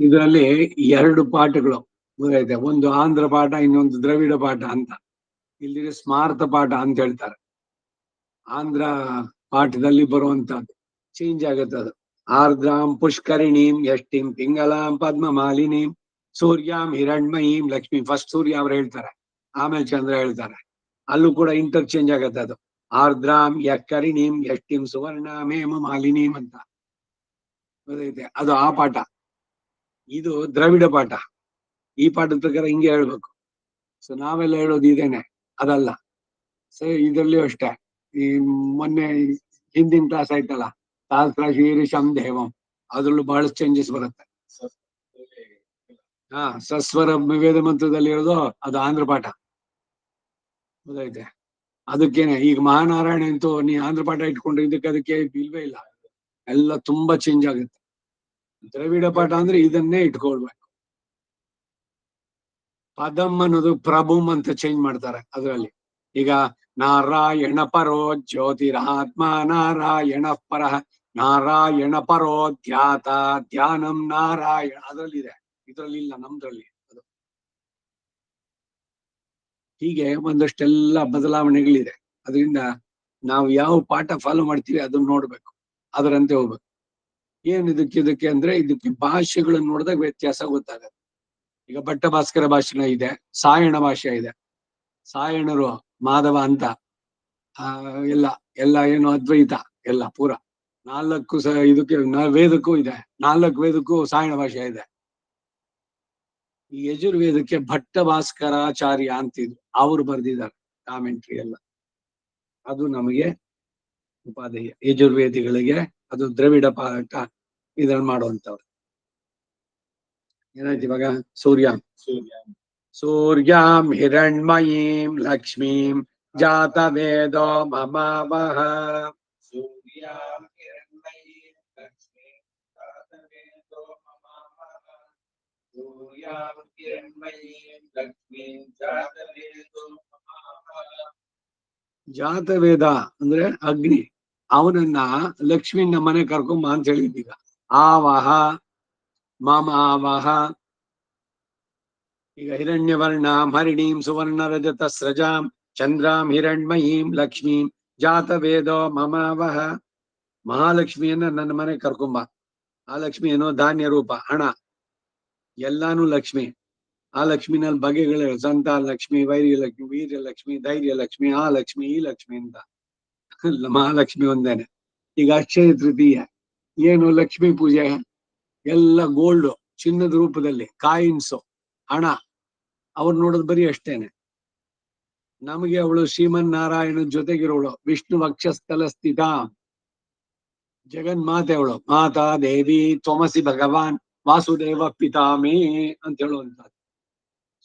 ಇದರಲ್ಲಿ ಎರಡು ಪಾಠಗಳು ಇದೆ. ಒಂದು ಆಂಧ್ರ ಪಾಠ, ಇನ್ನೊಂದು ದ್ರವಿಡ ಪಾಠ ಅಂತ. ಇಲ್ಲಿ ಸ್ಮಾರ್ತ ಪಾಠ ಅಂತ ಹೇಳ್ತಾರೆ. ಆಂಧ್ರ ಪಾಠದಲ್ಲಿ ಬರುವಂತದ್ದು ಚೇಂಜ್ ಆಗುತ್ತೆ ಅದು. ಆರ್ದ್ರಾಂ ಪುಷ್ಕರಿಣೀಂ ಯಷ್ಟಿಂ ಪಿಂಗಲಾಂ ಪದ್ಮಮಾಲಿನೀಂ ಸೂರ್ಯಾಂ ಹಿರಣ್ಮಯೀಂ ಲಕ್ಷ್ಮೀ. ಫಸ್ಟ್ ಸೂರ್ಯ ಅವ್ರು ಹೇಳ್ತಾರೆ, ಆಮೇಲೆ ಚಂದ್ರ ಹೇಳ್ತಾರೆ. ಅಲ್ಲೂ ಕೂಡ ಇಂಟರ್ಚೇಂಜ್ ಆಗತ್ತೆ ಅದು. ಆರ್ದ್ರಾಂ ಯಃಕರಿಣೀಂ ಯಷ್ಟಿಂ ಸುವರ್ಣಾಂ ಹೇಮಮಾಲಿನೀಂ ಅಂತ ಗೊತ್ತೈತೆ. ಅದು ಆ ಪಾಠ. ಇದು ದ್ರವಿಡ ಪಾಠ. ಈ ಪಾಠದ ಪ್ರಕಾರ ಹಿಂಗೆ ಹೇಳ್ಬೇಕು. ಸೊ ನಾವೆಲ್ಲ ಹೇಳೋದು ಇದೇನೆ, ಅದಲ್ಲ. ಸೊ ಇದರಲ್ಲಿಯೂ ಅಷ್ಟೇ. ಈ ಮೊನ್ನೆ ಹಿಂದಿನ ಕ್ಲಾಸ್ ಆಯ್ತಲ್ಲ, ತಾಸ್ತ್ರ ಶೀರ್ಷಂ ದೇವಂ, ಅದ್ರಲ್ಲೂ ಬಹಳಷ್ಟು ಚೇಂಜಸ್ ಬರುತ್ತೆ. ಸಸ್ವರ ವೇದ ಮಂತ್ರದಲ್ಲಿ ಹೇಳೋದು ಅದು ಆಂಧ್ರ ಪಾಠ ಗೊತ್ತೈತೆ. ಅದಕ್ಕೇನೆ ಈಗ ಮಹಾನಾರಾಯಣ ಅಂತೂ ನೀ ಆಂಧ್ರ ಪಾಠ ಇಟ್ಕೊಂಡ್ರೆ ಅದಕ್ಕೆ ಇಲ್ವೇ ಇಲ್ಲ, ಎಲ್ಲ ತುಂಬಾ ಚೇಂಜ್ ಆಗುತ್ತೆ. ದ್ರವಿಡ ಪಾಠ ಅಂದ್ರೆ ಇದನ್ನೇ ಇಟ್ಕೊಳ್ಬೇಕು. ಪದಂ ಅನ್ನೋದು ಪ್ರಭುಮ್ ಅಂತ ಚೇಂಜ್ ಮಾಡ್ತಾರೆ ಅದರಲ್ಲಿ. ಈಗ ನಾರಾಯಣ ಪರೋ ಜ್ಯೋತಿರಾತ್ಮ ನಾರಾಯಣ ಪರಃ ನಾರಾಯಣ ಪರೋ ಧ್ಯಾತ ಧ್ಯಾನಂ ನಾರಾಯಣ ಅದರಲ್ಲಿ ಇದೆ, ಇದರಲ್ಲಿ ಇಲ್ಲ ನಮ್ದ್ರಲ್ಲಿ. ಅದು ಹೀಗೆ ಒಂದಷ್ಟೆಲ್ಲ ಬದಲಾವಣೆಗಳಿದೆ. ಅದರಿಂದ ನಾವು ಯಾವ ಪಾಠ ಫಾಲೋ ಮಾಡ್ತೀವಿ ಅದನ್ನ ನೋಡ್ಬೇಕು, ಅದರಂತೆ ಹೋಗ್ಬೇಕು. ಏನ್ ಇದಕ್ಕೆ ಅಂದ್ರೆ ಇದಕ್ಕೆ ಭಾಷೆಗಳನ್ನು ನೋಡಿದಾಗ ವ್ಯತ್ಯಾಸ ಗೊತ್ತಾಗತ್ತೆ. ಈಗ ಭಟ್ಟ ಭಾಸ್ಕರ ಭಾಷಣ ಇದೆ, ಸಾಯಣ ಭಾಷೆ ಇದೆ. ಸಾಯಣರು ಮಾಧವ ಅಂತ ಎಲ್ಲ ಎಲ್ಲ ಏನು ಅದ್ವೈತ ಎಲ್ಲ ಪೂರ 4 ಇದಕ್ಕೆ ವೇದಕ್ಕೂ ಇದೆ, 4 ವೇದಕ್ಕೂ ಸಾಯಣ ಭಾಷೆ ಇದೆ. ಈ ಯಜುರ್ವೇದಕ್ಕೆ ಭಟ್ಟ ಭಾಸ್ಕರಾಚಾರ್ಯ ಅಂತಿದ್ರು, ಅವರು ಬರೆದಿದ್ದಾರೆ ಕಾಮೆಂಟ್ರಿ ಎಲ್ಲ. ಅದು ನಮಗೆ ಉಪಾದೇಯ. ಯಜುರ್ವೇದಿಗಳಿಗೆ ಅದು ದ್ರವಿಡ ಪಾಠ ಇದನ್ನ ಮಾಡುವಂತವ್ರು. ಏನಾಯ್ತು ಇವಾಗ? ಸೂರ್ಯಾಂ ಹಿರಣ್ಮಯೀಂ ಲಕ್ಷ್ಮೀಂ ಜಾತವೇದೋ ಮಮಾವಹ. ಜಾತವೇದ ಅಂದ್ರೆ ಅಗ್ನಿ. ಅವನನ್ನ ಲಕ್ಷ್ಮಿನ ಮನೆ ಕರ್ಕೊಂಬ ಅಂತ ಹೇಳಿದ್ದೀಗ. ಆವಹ ಮಮಾವಹ. ಈಗ ಹಿರಣ್ಯವರ್ಣ ಹರಿಣೀಂ ಸುವರ್ಣ ರಜತ ಸ್ರಜಾಂ ಚಂದ್ರಾಂ ಹಿರಣ್ಮಯೀಂ ಲಕ್ಷ್ಮೀಂ ಜಾತ ವೇದೋ ಮಮಾವಹ. ಮಹಾಲಕ್ಷ್ಮಿಯನ್ನ ನನ್ನ ಮನೆ ಕರ್ಕೊಂಬ. ಆ ಲಕ್ಷ್ಮಿ ಏನೋ ಧಾನ್ಯ ರೂಪ, ಹಣ, ಎಲ್ಲಾನು ಲಕ್ಷ್ಮಿ. ಆ ಲಕ್ಷ್ಮಿನಲ್ಲಿ ಬಗೆಗಳು, ಸಂತಾನ ಲಕ್ಷ್ಮಿ, ವೈರ್ಯಲಕ್ಷ್ಮಿ, ವೀರ್ಯಲಕ್ಷ್ಮಿ, ಧೈರ್ಯಲಕ್ಷ್ಮಿ, ಆ ಲಕ್ಷ್ಮಿ ಈ ಲಕ್ಷ್ಮಿ ಅಂತ. ಮಹಾಲಕ್ಷ್ಮಿ ಒಂದೇನೆ. ಈಗ ಅಕ್ಷಯ ತೃತೀಯ, ಏನು ಲಕ್ಷ್ಮೀ ಪೂಜೆ, ಎಲ್ಲ ಗೋಲ್ಡ್, ಚಿನ್ನದ ರೂಪದಲ್ಲಿ ಕಾಯಿನ್ಸು, ಹಣ. ಅವ್ರು ನೋಡೋದು ಬರೀ ಅಷ್ಟೇನೆ. ನಮಗೆ ಅವಳು ಶ್ರೀಮನ್ ನಾರಾಯಣ ಜೊತೆಗಿರೋಳು, ವಿಷ್ಣು ವಕ್ಷಸ್ಥಲ ಸ್ಥಿತ ಜಗನ್ಮಾತೆ ಅವಳು. ಮಾತಾ ದೇವಿ ತ್ವಮಸಿ ಭಗವಾನ್ ವಾಸುದೇವ ಪಿತಾಮೇ ಅಂತ ಹೇಳುವಂತ.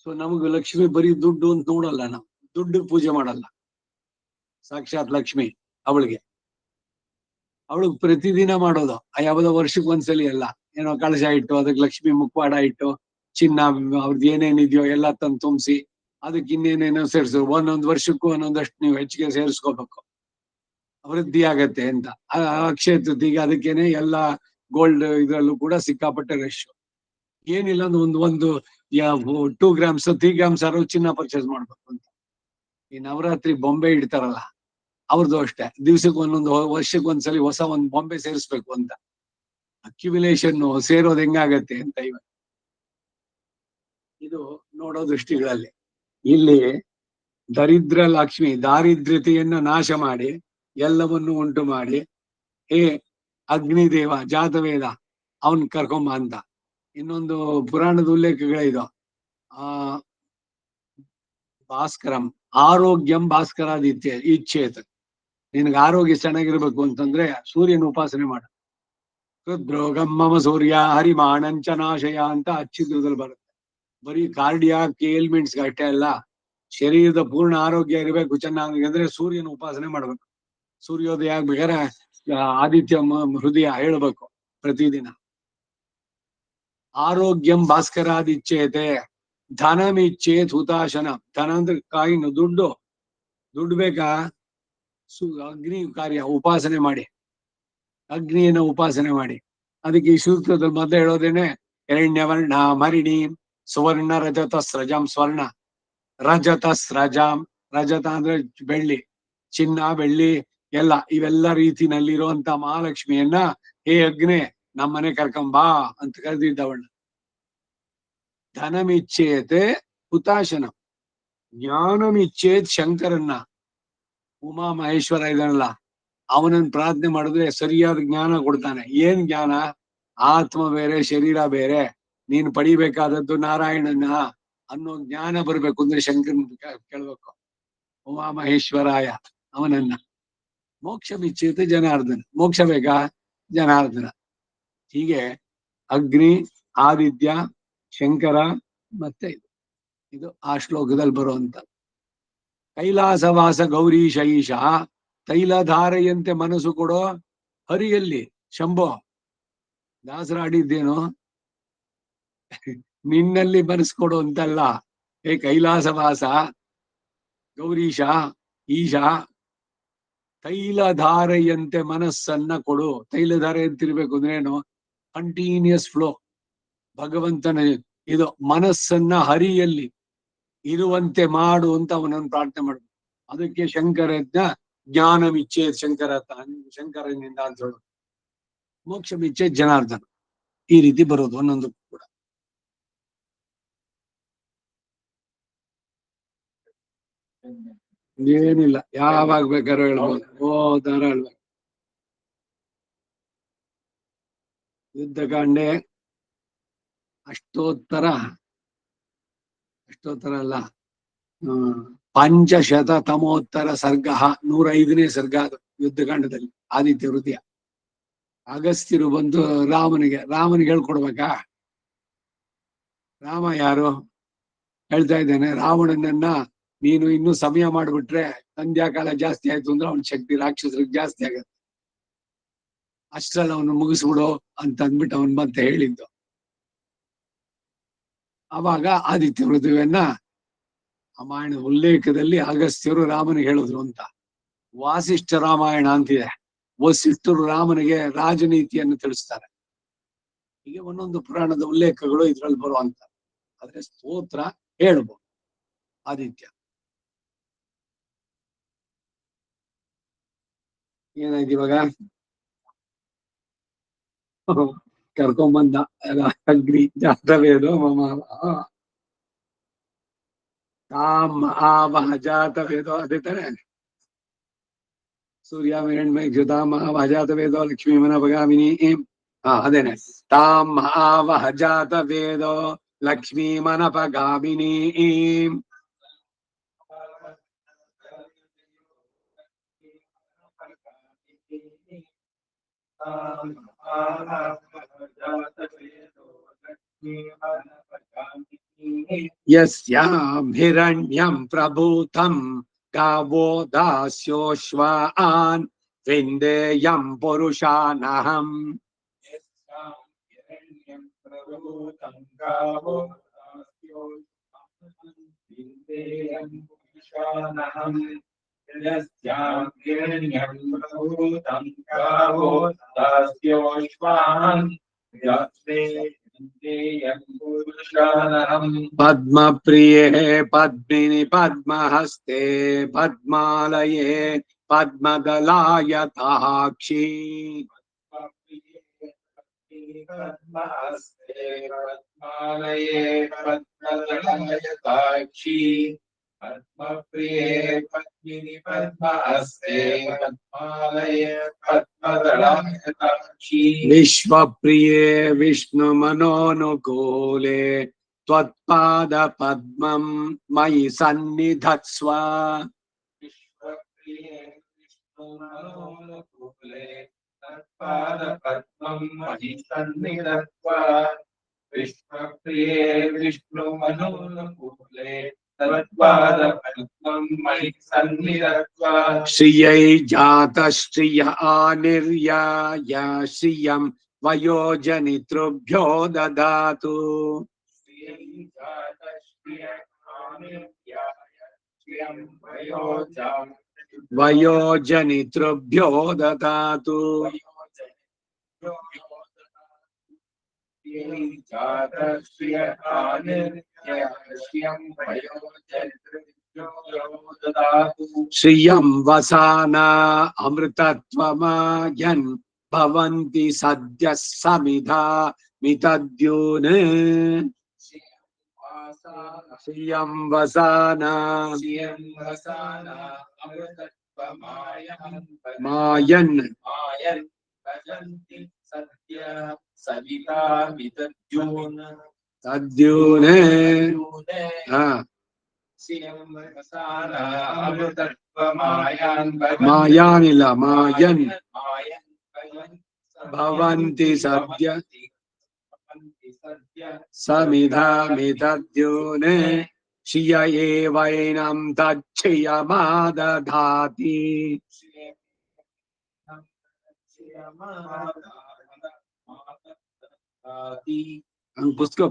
ಸೊ ನಮಗೂ ಲಕ್ಷ್ಮಿ ಬರೀ ದುಡ್ಡು ಅಂತ ನೋಡಲ್ಲ, ನಾವು ದುಡ್ಡು ಪೂಜೆ ಮಾಡಲ್ಲ. ಸಾಕ್ಷಾತ್ ಲಕ್ಷ್ಮಿ ಅವಳಿಗೆ ಪ್ರತಿದಿನ ಮಾಡೋದು. ಯಾವುದೋ ವರ್ಷಕ್ಕೆ ಒಂದ್ಸಲಿ ಅಲ್ಲ, ಏನೋ ಕಳಶ ಇಟ್ಟು ಅದಕ್ಕೆ ಲಕ್ಷ್ಮಿ ಮುಖವಾಡ ಇಟ್ಟು ಚಿನ್ನ ಅವ್ರದ್ದು ಏನೇನಿದೆಯೋ ಎಲ್ಲ ತಂದು ತುಂಬಿಸಿ ಅದಕ್ಕೆ ಇನ್ನೇನೇನೋ ಸೇರಿಸು. ಒಂದೊಂದು ವರ್ಷಕ್ಕೂ ಒಂದೊಂದಷ್ಟು ನೀವು ಹೆಚ್ಚಿಗೆ ಸೇರಿಸ್ಕೋಬೇಕು, ವೃದ್ಧಿ ಆಗತ್ತೆ ಅಂತ. ಅಕ್ಷಯ ತೃತೀಯ ಅದಕ್ಕೇನೆ ಎಲ್ಲ ಗೋಲ್ಡ್ ಇದ್ರಲ್ಲೂ ಕೂಡ ಸಿಕ್ಕಾಪಟ್ಟೆ ರಶ್. ಏನಿಲ್ಲ ಒಂದು 2 ಗ್ರಾಮ್ಸ್ 3 ಗ್ರಾಮ್ಸ್ ಆದ್ರೂ ಚಿನ್ನ ಪರ್ಚೇಸ್ ಮಾಡ್ಬೇಕು ಅಂತ. ಈ ನವರಾತ್ರಿ ಬೊಂಬೆ ಇಡ್ತಾರಲ್ಲ, ಅವ್ರದ್ದು ಅಷ್ಟೇ, ದಿವ್ಸಕ್ಕೆ ಒಂದೊಂದು, ವರ್ಷಕ್ಕೆ ಒಂದ್ಸಲಿ ಹೊಸ ಒಂದು ಬೊಂಬೆ ಸೇರಿಸ್ಬೇಕು ಅಂತ. ಅಕ್ಯುಮಿಲೇಷನ್ ಸೇರೋದು ಹೆಂಗಾಗತ್ತೆ ಅಂತ ಇದು ನೋಡೋ ದೃಷ್ಟಿಗಳಲ್ಲಿ. ಇಲ್ಲಿ ದರಿದ್ರ ಲಕ್ಷ್ಮಿ ದಾರಿದ್ರ್ಯತೆಯನ್ನ ನಾಶ ಮಾಡಿ ಎಲ್ಲವನ್ನು ಉಂಟು ಮಾಡಿ, ಹೇ ಅಗ್ನಿದೇವ ಜಾತವೇದ ಅವನ್ ಕರ್ಕೊಂಬ ಅಂತ. ಇನ್ನೊಂದು ಪುರಾಣದ ಉಲ್ಲೇಖಗಳಿದು. ಭಾಸ್ಕರಂ ಆರೋಗ್ಯಂ ಭಾಸ್ಕರಾದಿತ್ಯ ಇಚ್ಛೇತ್. ನಿನಗೆ ಆರೋಗ್ಯ ಚೆನ್ನಾಗಿರ್ಬೇಕು ಅಂತಂದ್ರೆ ಸೂರ್ಯನ ಉಪಾಸನೆ ಮಾಡ. ಹೃದ್ರೋಗಂ ಮಮ ಸೂರ್ಯ ಹರಿಮಾಣಂಚ ನಾಶಯ ಅಂತ ಅಚ್ಚಿದ್ರದಲ್ಲಿ ಬರುತ್ತೆ. ಬರೀ ಕಾರ್ಡಿಯಾಕ್ ಏಲ್ಮೆಂಟ್ಸ್ ಅಷ್ಟೇ ಅಲ್ಲ, ಶರೀರದ ಪೂರ್ಣ ಆರೋಗ್ಯ ಇರಬೇಕು ಚೆನ್ನಾಗಿ ಅಂದ್ರೆ ಸೂರ್ಯನ ಉಪಾಸನೆ ಮಾಡ್ಬೇಕು. ಸೂರ್ಯೋದಯ ಆಗ್ಬೇಕಾದ್ರೆ ಆದಿತ್ಯ ಹೃದಯ ಹೇಳ್ಬೇಕು ಪ್ರತಿದಿನ. ಆರೋಗ್ಯಂ ಭಾಸ್ಕರಾದಿಚ್ಛೇತೆ ಧನಮಿಚ್ಛೇತ್ ಹುತಾಶನ. ಧನ ಅಂದ್ರೆ ಕಾಯಿನ್, ದುಡ್ಡು ಬೇಕಾ, ಅಗ್ನಿ ಕಾರ್ಯ ಉಪಾಸನೆ ಮಾಡಿ, ಅಗ್ನಿಯನ್ನ ಉಪಾಸನೆ ಮಾಡಿ. ಅದಕ್ಕೆ ಈ ಸೂತ್ರದಲ್ಲಿ ಮೊದಲು ಹೇಳೋದೇನೆ ಎರಣ್ಯವರ್ಣ ಮರಿಣಿ ಸುವರ್ಣ ರಜತ ಸ್ರಜಾಂ. ಸ್ವರ್ಣ ರಜತ ಸ್ರಜಾಂ, ರಜತ ಅಂದ್ರೆ ಬೆಳ್ಳಿ, ಚಿನ್ನ ಬೆಳ್ಳಿ ಎಲ್ಲ, ಇವೆಲ್ಲ ರೀತಿನಲ್ಲಿರುವಂತ ಮಹಾಲಕ್ಷ್ಮಿಯನ್ನ ಹೇ ಅಗ್ನಿ ನಮ್ಮನೆ ಕರ್ಕೊಂಬಾ ಅಂತ ಕರೆದಿದ್ದವಣ್ಣ. ಧನಮಿಚ್ಛೇತೆ ಹುತಾಶನ, ಜ್ಞಾನಮಿಚ್ಛೇತ್ ಶಂಕರನ್ನ. ಉಮಾ ಮಹೇಶ್ವರ ಇದನ್ನಲ್ಲ, ಅವನನ್ನ ಪ್ರಾರ್ಥನೆ ಮಾಡಿದ್ರೆ ಸರಿಯಾದ ಜ್ಞಾನ ಕೊಡ್ತಾನೆ. ಏನ್ ಜ್ಞಾನ? ಆತ್ಮ ಬೇರೆ ಶರೀರ ಬೇರೆ, ನೀನು ಪಡಿಬೇಕಾದದ್ದು ನಾರಾಯಣನ ಅನ್ನೋ ಜ್ಞಾನ ಬರ್ಬೇಕು ಅಂದ್ರೆ ಶಂಕರನ್ ಕೇಳ್ಬೇಕು. ಉಮಾ ಮಹೇಶ್ವರಾಯ ಅವನನ್ನ. ಮೋಕ್ಷ ಬಿಚ್ಚಿತ ಜನಾರ್ದನ, ಮೋಕ್ಷ ಬೇಕಾ ಜನಾರ್ದನ. ಹೀಗೆ ಅಗ್ನಿ, ಆದಿತ್ಯ, ಶಂಕರ, ಮತ್ತೆ ಇದು ಆ ಶ್ಲೋಕದಲ್ಲಿ ಬರುವಂತ. ಕೈಲಾಸವಾಸ ಗೌರೀಶ ಈಶ ತೈಲಧಾರೆಯಂತೆ ಮನಸ್ಸು ಕೊಡೋ ಹರಿಯಲ್ಲಿ ಶಂಭೋ. ದಾಸರಾಡಿದ್ದೇನು, ನಿನ್ನಲ್ಲಿ ಮನಸ್ಸು ಕೊಡು ಅಂತಲ್ಲ. ಹೇ ಕೈಲಾಸವಾಸ ಗೌರೀಶ ಈಶ ತೈಲಧಾರೆಯಂತೆ ಮನಸ್ಸನ್ನ ಕೊಡು. ತೈಲಧಾರೆ ಅಂತಿರ್ಬೇಕು ಅಂದ್ರೆ ಏನು? Continuous flow. ಭಗವಂತನ ಇದು ಮನಸ್ಸನ್ನ ಹರಿಯಲ್ಲಿ ಇರುವಂತೆ ಮಾಡು ಅಂತ ಅವನನ್ನು ಪ್ರಾರ್ಥನೆ ಮಾಡ್ಬೇಕು. ಅದಕ್ಕೆ ಶಂಕರಜ್ಞ ಜ್ಞಾನವಿಚ್ಛೆ ಶಂಕರನಿಂದ ಅಂತ ಹೇಳೋದು. ಮೋಕ್ಷವಿಚ್ಛೆ ಜನಾರ್ದನ. ಈ ರೀತಿ ಬರೋದು ಒಂದೊಂದು ಕೂಡ. ಏನಿಲ್ಲ, ಯಾವಾಗ ಬೇಕಾದ್ರೂ ಹೇಳ್ಬೋದು. ಧಾರಾಳವಾಗಿ ಯುದ್ಧಕಾಂಡೆ ಅಷ್ಟೋತ್ತರ ಅಲ್ಲ, ಪಂಚಶತ ತಮೋತ್ತರ ಸರ್ಗ, 105ನೇ ಸರ್ಗ ಅದು ಯುದ್ಧಕಾಂಡದಲ್ಲಿ. ಆದಿತ್ಯ ಹೃದಯ. ಅಗಸ್ತ್ಯರು ಬಂದು ರಾಮನಿಗೆ ಹೇಳ್ಕೊಡ್ಬೇಕಾ? ರಾಮ ಯಾರು ಹೇಳ್ತಾ ಇದ್ದೇನೆ, ರಾವಣನನ್ನ ನೀನು ಇನ್ನೂ ಸಮಯ ಮಾಡ್ಬಿಟ್ರೆ ಸಂಧ್ಯಾಕಾಲ ಜಾಸ್ತಿ ಆಯ್ತು ಅಂದ್ರೆ ಅವನ ಶಕ್ತಿ ರಾಕ್ಷಸರಿಗೆ ಜಾಸ್ತಿ ಆಗತ್ತೆ, ಅಷ್ಟ್ರಲ್ಲಿ ಅವನು ಮುಗಿಸ್ಬಿಡು ಅಂತ ಅಂದ್ಬಿಟ್ಟು ಅವನ್ ಮತ್ತೆ ಹೇಳಿದ್ದು. ಅವಾಗ ಆದಿತ್ಯ ಹೃದಯವನ್ನ ರಾಮಾಯಣ ಉಲ್ಲೇಖದಲ್ಲಿ ಅಗಸ್ತ್ಯರು ರಾಮನಿಗೆ ಹೇಳಿದ್ರು ಅಂತ. ವಾಸಿಷ್ಠ ರಾಮಾಯಣ ಅಂತಿದೆ, ವಸಿಷ್ಠರು ರಾಮನಿಗೆ ರಾಜನೀತಿಯನ್ನು ತಿಳಿಸ್ತಾರೆ. ಹೀಗೆ ಒಂದೊಂದು ಪುರಾಣದ ಉಲ್ಲೇಖಗಳು ಇದ್ರಲ್ಲಿ ಬರುವಂತ. ಆದ್ರೆ ಸ್ತೋತ್ರ ಹೇಳ್ಬೋದು ಆದಿತ್ಯ. ಏನಾಯ್ತು ಇವಾಗ? ಕರ್ಕೊಂಬಂದ ಅಗ್ನಿ ಜಾತವೇದೋ ಮಮ ತಾಮ್ ಆವಹ ಜಾತವೇದೋ ಅದೇ ತಾನೆ. ಸೂರ್ಯ ಹಿರಣ್ಮಯ ಘೃತಾಮ ಆವಹ ಜಾತವೇದೋ ಲಕ್ಷ್ಮೀ ಮನ ಭಗಾಮಿನಿ. ಹಾ ಅದೇನೆ. ತಾಮ್ ಆವಹ ಜಾತವೇದೋ ಲಕ್ಷ್ಮೀ ಮನಪಗಾಮಿನಿ. ಯಸ್ಯಾಂ ಹಿರಣ್ಯಂ ಪ್ರಭೂತಂ ಗಾವೋ ದಾಸ್ಯೋಶ್ವಾನ್ ವಿಂದೇಯಂ ಪುರುಷಾನಹಂ. ಪದ್ಮಪ್ರಿಯೇ ಪದ್ಮಿನಿ ಪದ್ಮಹಸ್ತೆ ಪದ್ಮಾಲಯೇ ಪದ್ಮದಲಾಯತಾಕ್ಷಿ. ಪದ್ಮಪ್ರಿಯೇ ಪದ್ಮಿನಿ ಪದ್ಮಹಸ್ತೆ ಪದ್ಮಾಲಯೇ ಪದ್ಮದಲಾಯತಾಕ್ಷಿ. ವಿಶ್ವಪ್ರಿಯೇ ವಿಷ್ಣು ಮನೋನುಕೂಲೆ ತ್ವತ್ಪಾದ ಪದ್ಮಂ ಮಯಿ ಸನ್ನಿಧತ್ಸ್ವ. ವಿಶ್ವಪ್ರಿಯೇ ವಿಷ್ಣು ಮನೋನುಕೂಲೆ ತತ್ಪಾದ ಪದ್ಮಂ ಮಯಿ ಸನ್ನಿಧತ್ಸ್ವ. ವಿಶ್ವಪ್ರಿಯೇ ವಿಷ್ಣು ಮನೋನುಕೂಲೆ ತತ್ಪಾದ ಪದ್ಮಂ ಮಯಿ ಸನ್ನಿಧತ್ಸ್ವ. ಶ್ರಿಯೈ ಜಾತ ಶ್ರಿಯ ಆನಿರ್ಯಾಯ ಶ್ರಿಯಂ ವಯೋಜನಿತೃಭ್ಯೋ ದದಾತು. ವಯೋಜನಿತೃಭ್ಯೋ ದದಾತು. ಶ್ರಿಯಂ ವಸಾನ ಅಮೃತತ್ವಮಾಯನ್ ಭವಂತಿ ಸದ್ಯ ಸಮಿಧಾ ಮಿತದ್ಯೂನ್. ಶ್ರಿಯಂ ವಸಾನ ಮಾಯನ್ ತದ್ಯೂನ್. ಮಾಯಾನಿಲ್ಲ ಮಾಯನ್ ಭವಂತಿ ಸದ್ಯ ಸಮಿಧಾ ಮಿತದ್ಯೂನ್. ಶ್ರಿಯ ಏವೈನಂ ತಚ್ಛಿಯಮಾದಧಾತಿ. ಪುಸ್ತಕ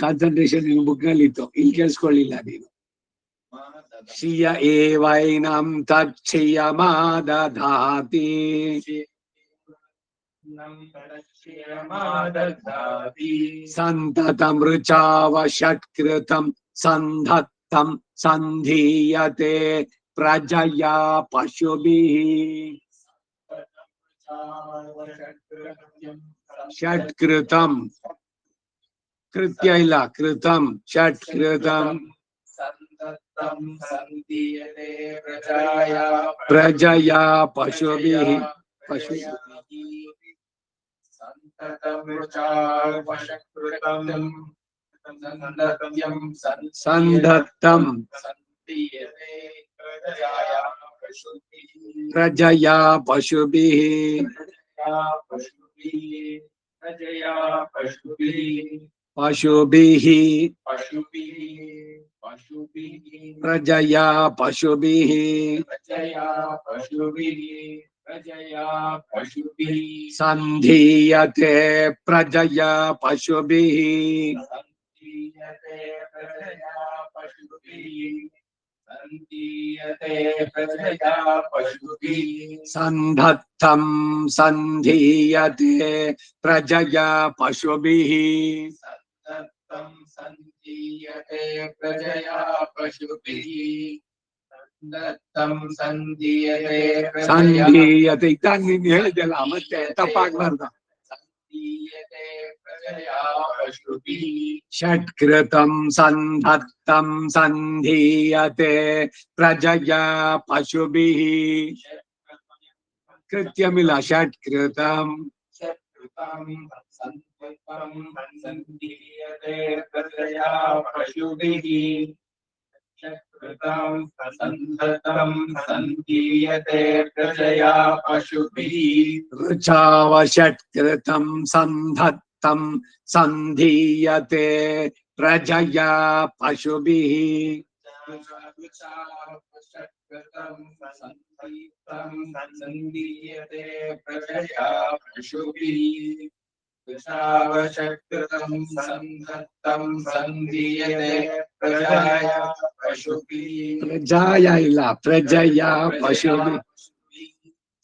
ಕಾನ್ಸಂಟ್ರೇಷನ್ ನಿನ್ ಬುಕ್ ನಲ್ಲಿ ಇತ್ತು, ಇಲ್ಲಿ ಕೇಳಿಸ್ಕೊಳ್ಳಿಲ್ಲ ನೀನು. ಶ್ರಿಯ ಏವೈನಂ ತಚ್ಛಿಯಮಾದಧಾತಿ. ಸಂತತಂ ಋಚಾವ ಷಟ್ಕೃತಂ ಸಂಧತ್ತಂ ಸಂಧೀಯತೆ ಪ್ರಜಯಾ ಪಶುಭಿಃ. ಷಟ್ಕೃತಂ ಕೃತ್ಯ ಇಲ್ಲ ಕೃತಂ ಷಟ್ಕೃತಂ ಪ್ರಜಯಾ ಪಶುಭಿಃ. ಸಂಧತ್ತಂ ಪ್ರಜಯಾ ಪಶುಭಿಃ. ಪಶುಭಿಃ ಪ್ರಜಯಾ ಪಶುಭಿಃ. ಸಂಧೀಯತೆ ಪ್ರಜಯಾ ಪಶುಭಿಃ. ಸಂಧತ್ತಂ ಸಂಧೀಯತೆ ಪ್ರಜಯಾ ಪಶುಭಿಃ. ದತ್ತಂ ಸಂಧೀಯತೆ ಸಂಧೀಯತೆ ಇದ್ದಾಗ ನೀನ್ ಹೇಳಿದೆಲ್ಲ ಮತ್ತೆ ತಪ್ಪಾಗ್ಬಾರ್ದು. ಸಂಧೀಯತೆ ಪ್ರಜಯಾ ಪಶುಭಿಃ ಷಟ್ಕೃತಂ ಸಂಧತ್ತಂ ಸಂಧೀಯತೆ ಪ್ರಜಯಾ ಪಶುಭಿಃ. ಕೃತ್ಯಮಿಲ್ಲ ಷಟ್ಕೃತಂ ಷಟ್ಕೃತಂ ಸಂಧತ್ತಂ ಸಂಧೀಯತೆ ಪ್ರಜಯಾ ಪಶುಭಿಃ ಷಟ್ಕೃತಂ ಸಂಧತ್ತಂ ಸಂಧೀಯತೆ ಪ್ರಜಯಾ ಪಶುಭಿಃ ಋಚಾವ ಷಟ್ಕೃತಂ ಸಂಧತ್ತಂ ಸಂಧೀಯತೆ ಪ್ರಜಯಾ ಪಶುಭಿಃ. ಷಟ್ಕೃತಂ ಸಂಧತ್ತಂ ಸಂಧೀಯತೆ ಪ್ರಜಯಾ ಪಶುಭಿಃ ಷಟ್ಕೃತಂ ಸಂಧತ್ತಂ ಸಂಧೀಯತೆ ಪ್ರಜಯಾ ಪಶುಭಿಃ ಪ್ರಜಾಯ ಇಲ್ಲ ಪ್ರಜಯಾ ಪಶುಭಿಃ.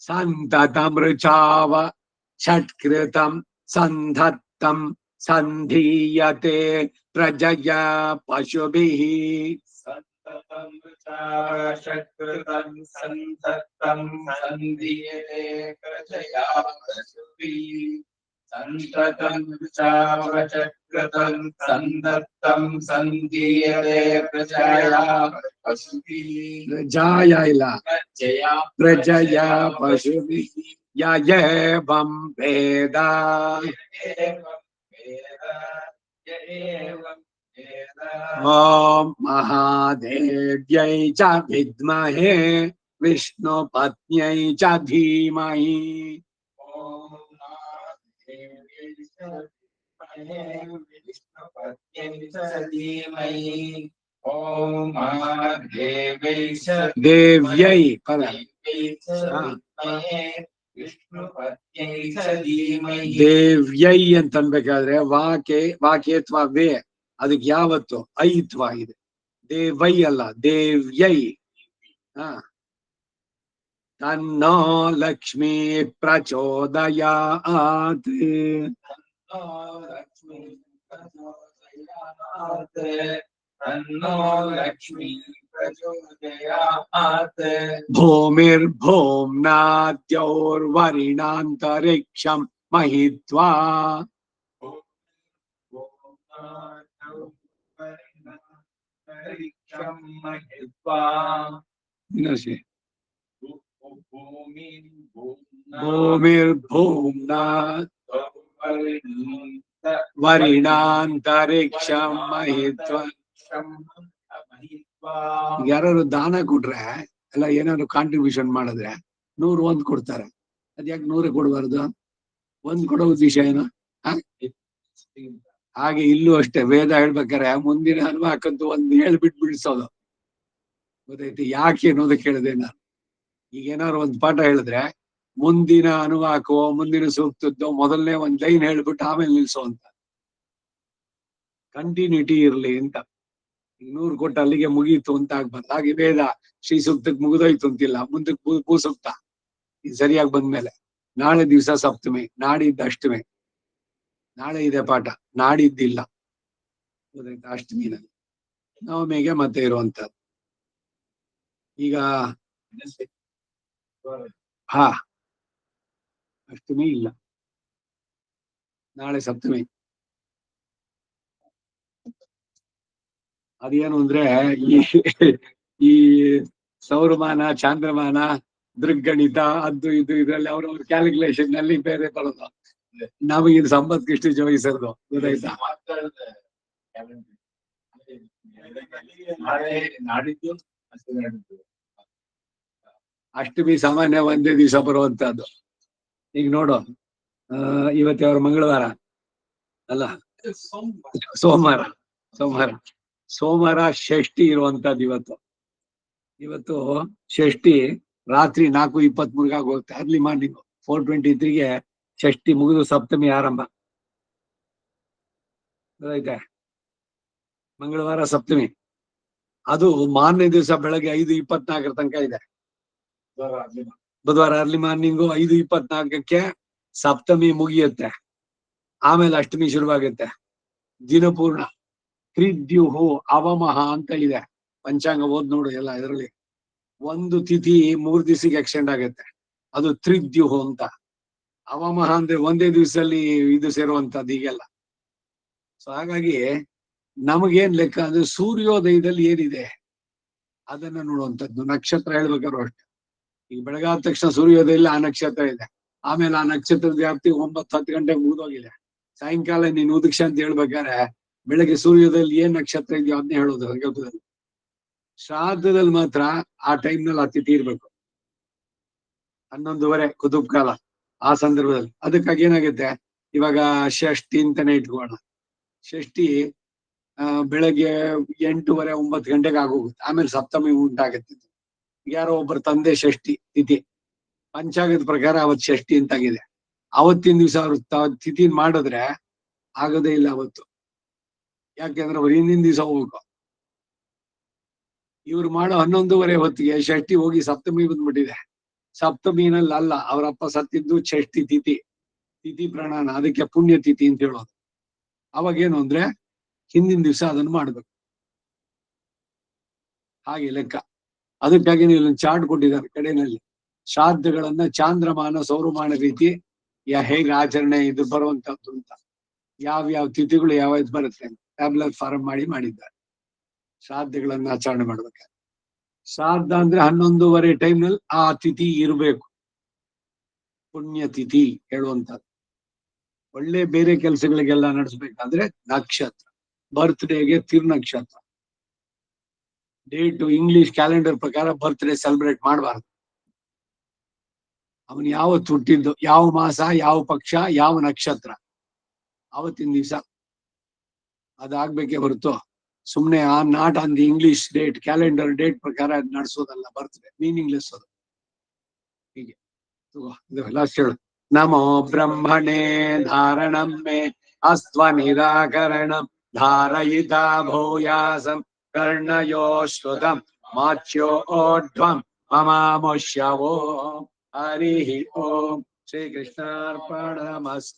ಸಂತತಂ ಋಚಾವ ಷಟ್ಕೃತಂ ಸಂಧತ್ತಂ ಸಂಧೀಯತೆ ಪ್ರಜಯಾ ಪಶುಭಿಃ. ಸಂತತಂ ಷಟ್ಕೃತಂ ಸಂಧತ್ತಂ ಸಂಧೀಯತೆ ಪ್ರಜಯಾ ಪಶುಭಿಃ ಸಂತತಂ ಷಟ್ಕೃತಂ ಸಂಧತ್ತಂ ಸಂಧೀಯತೆ ಪ್ರಜಯಾ ಪಶುಭಿಃ ಪ್ರಜಾಯ ಇಲ್ಲ ಪ್ರಜಯಾ ಪ್ರಜಯಾ ಪಶುಭಿಃ. ಯ ಏವಂ ವೇದ ಏವಂ ವೇದ ಯ ಏವಂ ವೇದ ಓಂ ಮಹಾದೇವ್ಯೈ ಚ ವಿದ್ಮಹೇ ವಿಷ್ಣು ಪತ್ನ್ಯೈ ಚ ಧೀಮಹಿ. ಓಂ ಮಹಾದೇವ್ಯೈ ಚ ವಿಷ್ಣುಪತ್ನ್ಯೈ ಚ ಧೀಮಹಿ ಓಂ ಮಹಾದೇವ್ಯೈ ಚ ದೇವ್ಯೈ ಪದ ದೇವ್ಯೈ ಚ ವಿದ್ಮಹೇ ವಿಷ್ಣುಪತ್ನ್ಯೈ ಚ ಧೀಮಹಿ ದೇವ್ಯೈ ಅಂತ ಅನ್ಬೇಕಾದ್ರೆ ವಾಕೇತ್ವ ವೇ ಅದಕ್ಕೆ ಯಾವತ್ತು ಐತ್ವ ಇದೆ. ದೇವೈ ಅಲ್ಲ ದೇವ್ಯೈ. ಹ ತನ್ನೋ ಲಕ್ಷ್ಮೀ ಪ್ರಚೋದಯಾತ್. ತನ್ನೋ ಲಕ್ಷ್ಮೀ ಪ್ರಚೋದಯಾತ್ ತನ್ನೋ ಲಕ್ಷ್ಮೀ ಪ್ರಚೋದಯಾತ್ ಭೂಮಿರ್ಭೂಮ್ನಾದ್ಯೌರ್ವರಿಣಾಂತರಿಕ್ಷಂ ಮಹಿತ್ವಾ. ಪರೀಕ್ಷಂ ಮಹಿತ್ವಾ ಇನ್ನೊಂದ್ಸರಿ. ಭೂಮಿಂ ಭೂಮಿರ್ಭೂಮ್ನಾದ್ ವರಿಣಾಂತರಿಕ್ಷಂ ಮಹಿತ್ವಾ. ಯಾರು ದಾನ ಕೊಟ್ರೆ ಎಲ್ಲ ಏನಾದ್ರು ಕಾಂಟ್ರಿಬ್ಯೂಷನ್ ಮಾಡಿದ್ರೆ 100 ಕೊಡ್ತಾರೆ. ಅದ್ಯಾಕೆ 100 ಕೊಡಬಾರ್ದು? 1 ಕೊಡೋ ಉದ್ದೇಶ ಏನು? ಹಾಗೆ ಇಲ್ಲೂ ಅಷ್ಟೇ ವೇದ ಹೇಳ್ಬೇಕಾರೆ ಮುಂದಿನ ಅನುವಾಕಂತೂ ಒಂದು ಹೇಳ್ಬಿಟ್ಟು ಬಿಡಿಸೋದು ಗೊತ್ತೈತಿ. ಯಾಕೆ ಅನ್ನೋದಕ್ಕೆ ಹೇಳಿದೆ ನಾನು. ಈಗ ಏನಾದ್ರು ಒಂದು ಪಾಠ ಹೇಳಿದ್ರೆ ಮುಂದಿನ ಅನುವಾಕವೋ ಮುಂದಿನ ಸೂಕ್ತದ್ದೋ ಮೊದಲನೇ ಒಂದ್ ಲೈನ್ ಹೇಳ್ಬಿಟ್ಟು ಆಮೇಲೆ ನಿಲ್ಸೋ ಅಂತ, ಕಂಟಿನ್ಯೂಟಿ ಇರ್ಲಿ ಅಂತ. 100 ಕೊಟ್ಟು ಅಲ್ಲಿಗೆ ಮುಗೀತು ಅಂತ ಆಗ್ಬಾರ್ದು. ಹಾಗೆ ವೇದ ಶ್ರೀ ಸೂಕ್ತಕ್ಕೆ ಮುಗಿದೋಯ್ತು ಅಂತಿಲ್ಲ, ಮುಂದಕ್ಕೆ ಭೂ ಸೂಕ್ತ ಇದು ಸರಿಯಾಗಿ ಬಂದ್ಮೇಲೆ ನಾಳೆ ದಿವಸ ಸಪ್ತಮಿ, ನಾಡಿದ್ದು ಅಷ್ಟಮಿ. ನಾಳೆ ಇದೆ ಪಾಠ, ನಾಡಿದ್ದಿಲ್ಲ ಗೊತ್ತಾಯ್ತಾ. ಅಷ್ಟಮಿನಲ್ಲಿ ನವಮಿಗೆ ಮತ್ತೆ ಇರುವಂತದ್ದು. ಈಗ ಹಾ ಅಷ್ಟಮಿ ಇಲ್ಲ, ನಾಳೆ ಸಪ್ತಮಿ. ಅದೇನು ಅಂದ್ರೆ ಈ ಸೌರಮಾನ ಚಾಂದ್ರಮಾನ ದೃಗ್ಗಣಿತ ಅದು ಇದು ಇದ್ರಲ್ಲಿ ಅವ್ರವ್ರ ಕ್ಯಾಲ್ಕುಲೇಷನ್ ನಲ್ಲಿ ಬೇರೆ ಬರೋದು. ನಮಗೆ ಇದು ಸಂಪತ್ಗೆ ಇಷ್ಟು ಜೋಯಿಸೋದು ಗೊತ್ತಾಯ್ತಾ. ಅಷ್ಟಮಿ ಸಾಮಾನ್ಯ ಒಂದೇ ದಿವಸ ಬರುವಂತದ್ದು. ಈಗ ನೋಡು, ಇವತ್ತು ಅವ್ರ ಮಂಗಳವಾರ ಅಲ್ಲ, ಸೋಮವಾರ ಷಷ್ಠಿ ಇರುವಂತದ್ದು. ಇವತ್ತು ಷಷ್ಠಿ ರಾತ್ರಿ 4:23 ಹೋಗುತ್ತೆ. ಅರ್ಲಿ ಮಾರ್ನಿಂಗ್ 4:23ಗೆ ಷಷ್ಠಿ ಮುಗಿದು ಸಪ್ತಮಿ ಆರಂಭ ಆಯ್ತಾ. ಮಂಗಳವಾರ ಸಪ್ತಮಿ, ಅದು ಮಾರನೇ ದಿವಸ ಬೆಳಗ್ಗೆ 5:24 ತನಕ ಇದೆ. ಬುಧವಾರ ಅರ್ಲಿ ಮಾರ್ನಿಂಗು 5:24ಕ್ಕೆ ಸಪ್ತಮಿ ಮುಗಿಯುತ್ತೆ. ಆಮೇಲೆ ಅಷ್ಟಮಿ ಶುರುವಾಗುತ್ತೆ. ದಿನಪೂರ್ಣ ಕ್ರಿದ್ಯುಹು ಅವಮಹ ಅಂತ ಇದೆ. ಪಂಚಾಂಗ ಓದ್ ನೋಡು ಎಲ್ಲ ಇದರಲ್ಲಿ. ಒಂದು ತಿಥಿ 3 ದಿವಸಕ್ಕೆ ಎಕ್ಸ್ಟೆಂಡ್ ಆಗುತ್ತೆ, ಅದು ತ್ರಿದ್ಯುಹು ಅಂತ. ಅವಮಹ ಅಂದ್ರೆ ಒಂದೇ ದಿವಸದಲ್ಲಿ ಇದು ಸೇರುವಂತದ್ದು ಈಗೆಲ್ಲ. ಸೊ ಹಾಗಾಗಿ ನಮಗೇನ್ ಲೆಕ್ಕ ಅಂದ್ರೆ ಸೂರ್ಯೋದಯದಲ್ಲಿ ಏನಿದೆ ಅದನ್ನ ನೋಡುವಂಥದ್ದು. ನಕ್ಷತ್ರ ಹೇಳ್ಬೇಕಾದ್ರು ಅಷ್ಟೇ, ಈಗ ಬೆಳಗಾದ ತಕ್ಷಣ ಸೂರ್ಯೋದಯದಲ್ಲಿ ಆ ನಕ್ಷತ್ರ ಇದೆ, ಆಮೇಲೆ ಆ ನಕ್ಷತ್ರದ ವ್ಯಾಪ್ತಿ 9-10 ಗಂಟೆಗೆ ಮುಗಿದೋಗಿದೆ. ಸಾಯಂಕಾಲ ನೀನು ಉದಕ್ಷ ಅಂತ ಹೇಳ್ಬೇಕಾದ್ರೆ ಬೆಳಗ್ಗೆ ಸೂರ್ಯೋದಯದಲ್ಲಿ ಏನ್ ನಕ್ಷತ್ರ ಇದೆಯೋ ಅದನ್ನೇ ಹೇಳೋದು ಸಂಕಲ್ಪದಲ್ಲಿ. ಶ್ರಾದ್ದದಲ್ಲಿ ಮಾತ್ರ ಆ ಟೈಮ್ನಲ್ಲಿ ಆ ತಿಥಿ ಇರ್ಬೇಕು, 11:30 ಕುತುಬ್ ಕಾಲ. ಆ ಸಂದರ್ಭದಲ್ಲಿ ಅದಕ್ಕಾಗಿ ಏನಾಗುತ್ತೆ, ಇವಾಗ ಷಷ್ಠಿ ಅಂತಾನೆ ಇಟ್ಕೋಣ. ಷಷ್ಠಿ ಬೆಳಗ್ಗೆ 8:30-9 ಗಂಟೆಗೆ ಆಗೋಗುತ್ತೆ, ಆಮೇಲೆ ಸಪ್ತಮಿ ಉಂಟಾಗತ್ತೆ. ಯಾರೋ ಒಬ್ಬರ ತಂದೆ ಷಷ್ಠಿ ತಿಥಿ, ಪಂಚಾಂಗದ ಪ್ರಕಾರ ಅವತ್ ಷಷ್ಠಿ ಅಂತಾಗಿದೆ. ಅವತ್ತಿನ ದಿವಸ ಅವ್ರು ತಿಥಿ ಮಾಡಿದ್ರೆ ಆಗೋದೇ ಇಲ್ಲ ಅವತ್ತು, ಯಾಕೆಂದ್ರೆ ಅವ್ರು ಹಿಂದಿನ ದಿವಸ ಹೋಗ್ಬೇಕು. ಇವ್ರು ಮಾಡೋ 11:30 ಹೊತ್ತಿಗೆ ಷಷ್ಠಿ ಹೋಗಿ ಸಪ್ತಮಿ ಬಂದ್ಬಿಟ್ಟಿದೆ. ಸಪ್ತಮಿನಲ್ಲಿ ಅಲ್ಲ, ಅವರಪ್ಪ ಸತ್ತಿದ್ದು ಷಷ್ಠಿ ತಿಥಿ, ತಿಥಿ ಪ್ರಣಾನ, ಅದಕ್ಕೆ ಪುಣ್ಯ ತಿಥಿ ಅಂತ ಹೇಳೋದು. ಅವಾಗೇನು ಅಂದ್ರೆ ಹಿಂದಿನ ದಿವಸ ಅದನ್ನು ಮಾಡ್ಬೇಕು, ಹಾಗೆ ಲೆಕ್ಕ. ಅದಕ್ಕಾಗಿ ನೀವು ಚಾರ್ಟ್ ಕೊಟ್ಟಿದ್ದಾರೆ ಕಡೆಯಲ್ಲಿ, ಶ್ರಾದ್ದಗಳನ್ನ ಚಾಂದ್ರಮಾನ ಸೌರಮಾನ ರೀತಿ ಹೇಗೆ ಆಚರಣೆ ಇದು ಬರುವಂತದ್ದು ಅಂತ, ಯಾವ ತಿಥಿಗಳು ಯಾವ ಬರುತ್ತೆ ಟ್ಯಾಬ್ಲೆಟ್ ಫಾರ್ಮ್ ಮಾಡಿದ್ದಾರೆ. ಶ್ರಾದ್ದಗಳನ್ನ ಆಚರಣೆ ಮಾಡ್ಬೇಕು. ಶ್ರಾದ್ದ ಅಂದ್ರೆ 11:30 ಟೈಮ್ನಲ್ಲಿ ಆ ತಿಥಿ ಇರಬೇಕು, ಪುಣ್ಯ ತಿಥಿ ಹೇಳುವಂತದ್ದು. ಒಳ್ಳೆ ಬೇರೆ ಕೆಲಸಗಳಿಗೆಲ್ಲ ನಡೆಸ್ಬೇಕಾದ್ರೆ ನಕ್ಷತ್ರ, ಬರ್ತ್ಡೇಗೆ ತಿರ್ನಕ್ಷತ್ರ, ಡೇಟು ಇಂಗ್ಲಿಷ್ ಕ್ಯಾಲೆಂಡರ್ ಪ್ರಕಾರ ಬರ್ತ್ಡೇ ಸೆಲೆಬ್ರೇಟ್ ಮಾಡಬಾರ್ದು. ಅವನು ಯಾವತ್ತು ಹುಟ್ಟಿದ್ದು, ಯಾವ ಮಾಸ, ಯಾವ ಪಕ್ಷ, ಯಾವ ನಕ್ಷತ್ರ, ಅವತ್ತಿನ ದಿವಸ ಅದಾಗ್ಬೇಕೇ ಹೊರತು ಸುಮ್ನೆ not on the English date calendar date ಪ್ರಕಾರ ನಡೆಸೋದಲ್ಲ ಬರ್ತ್ಡೇ, ಮೀನಿಂಗ್ಲೆಸ್ ಅದು. ಹೀಗೆ ಲಾಸ್ಟ್ ಹೇಳು. ನಮೋ ಬ್ರಹ್ಮಣೇ ಧಾರಣಂ ಮೇ ಅಸ್ತ್ವ ನಿರಾಕರಣಂ ಧಾರಯಿತಾ ಭೂಯಾಸಂ ಕರ್ಣಯೋ ಶ್ರುತಂ ಮಾಚ್ಯೋ ಓಢ್ವಂ ಮಮಾಮುಷ್ಯವೋ. ಹರಿ ಓಂ. ಶ್ರೀ ಕೃಷ್ಣಾರ್ಪಣಮಸ್ತು.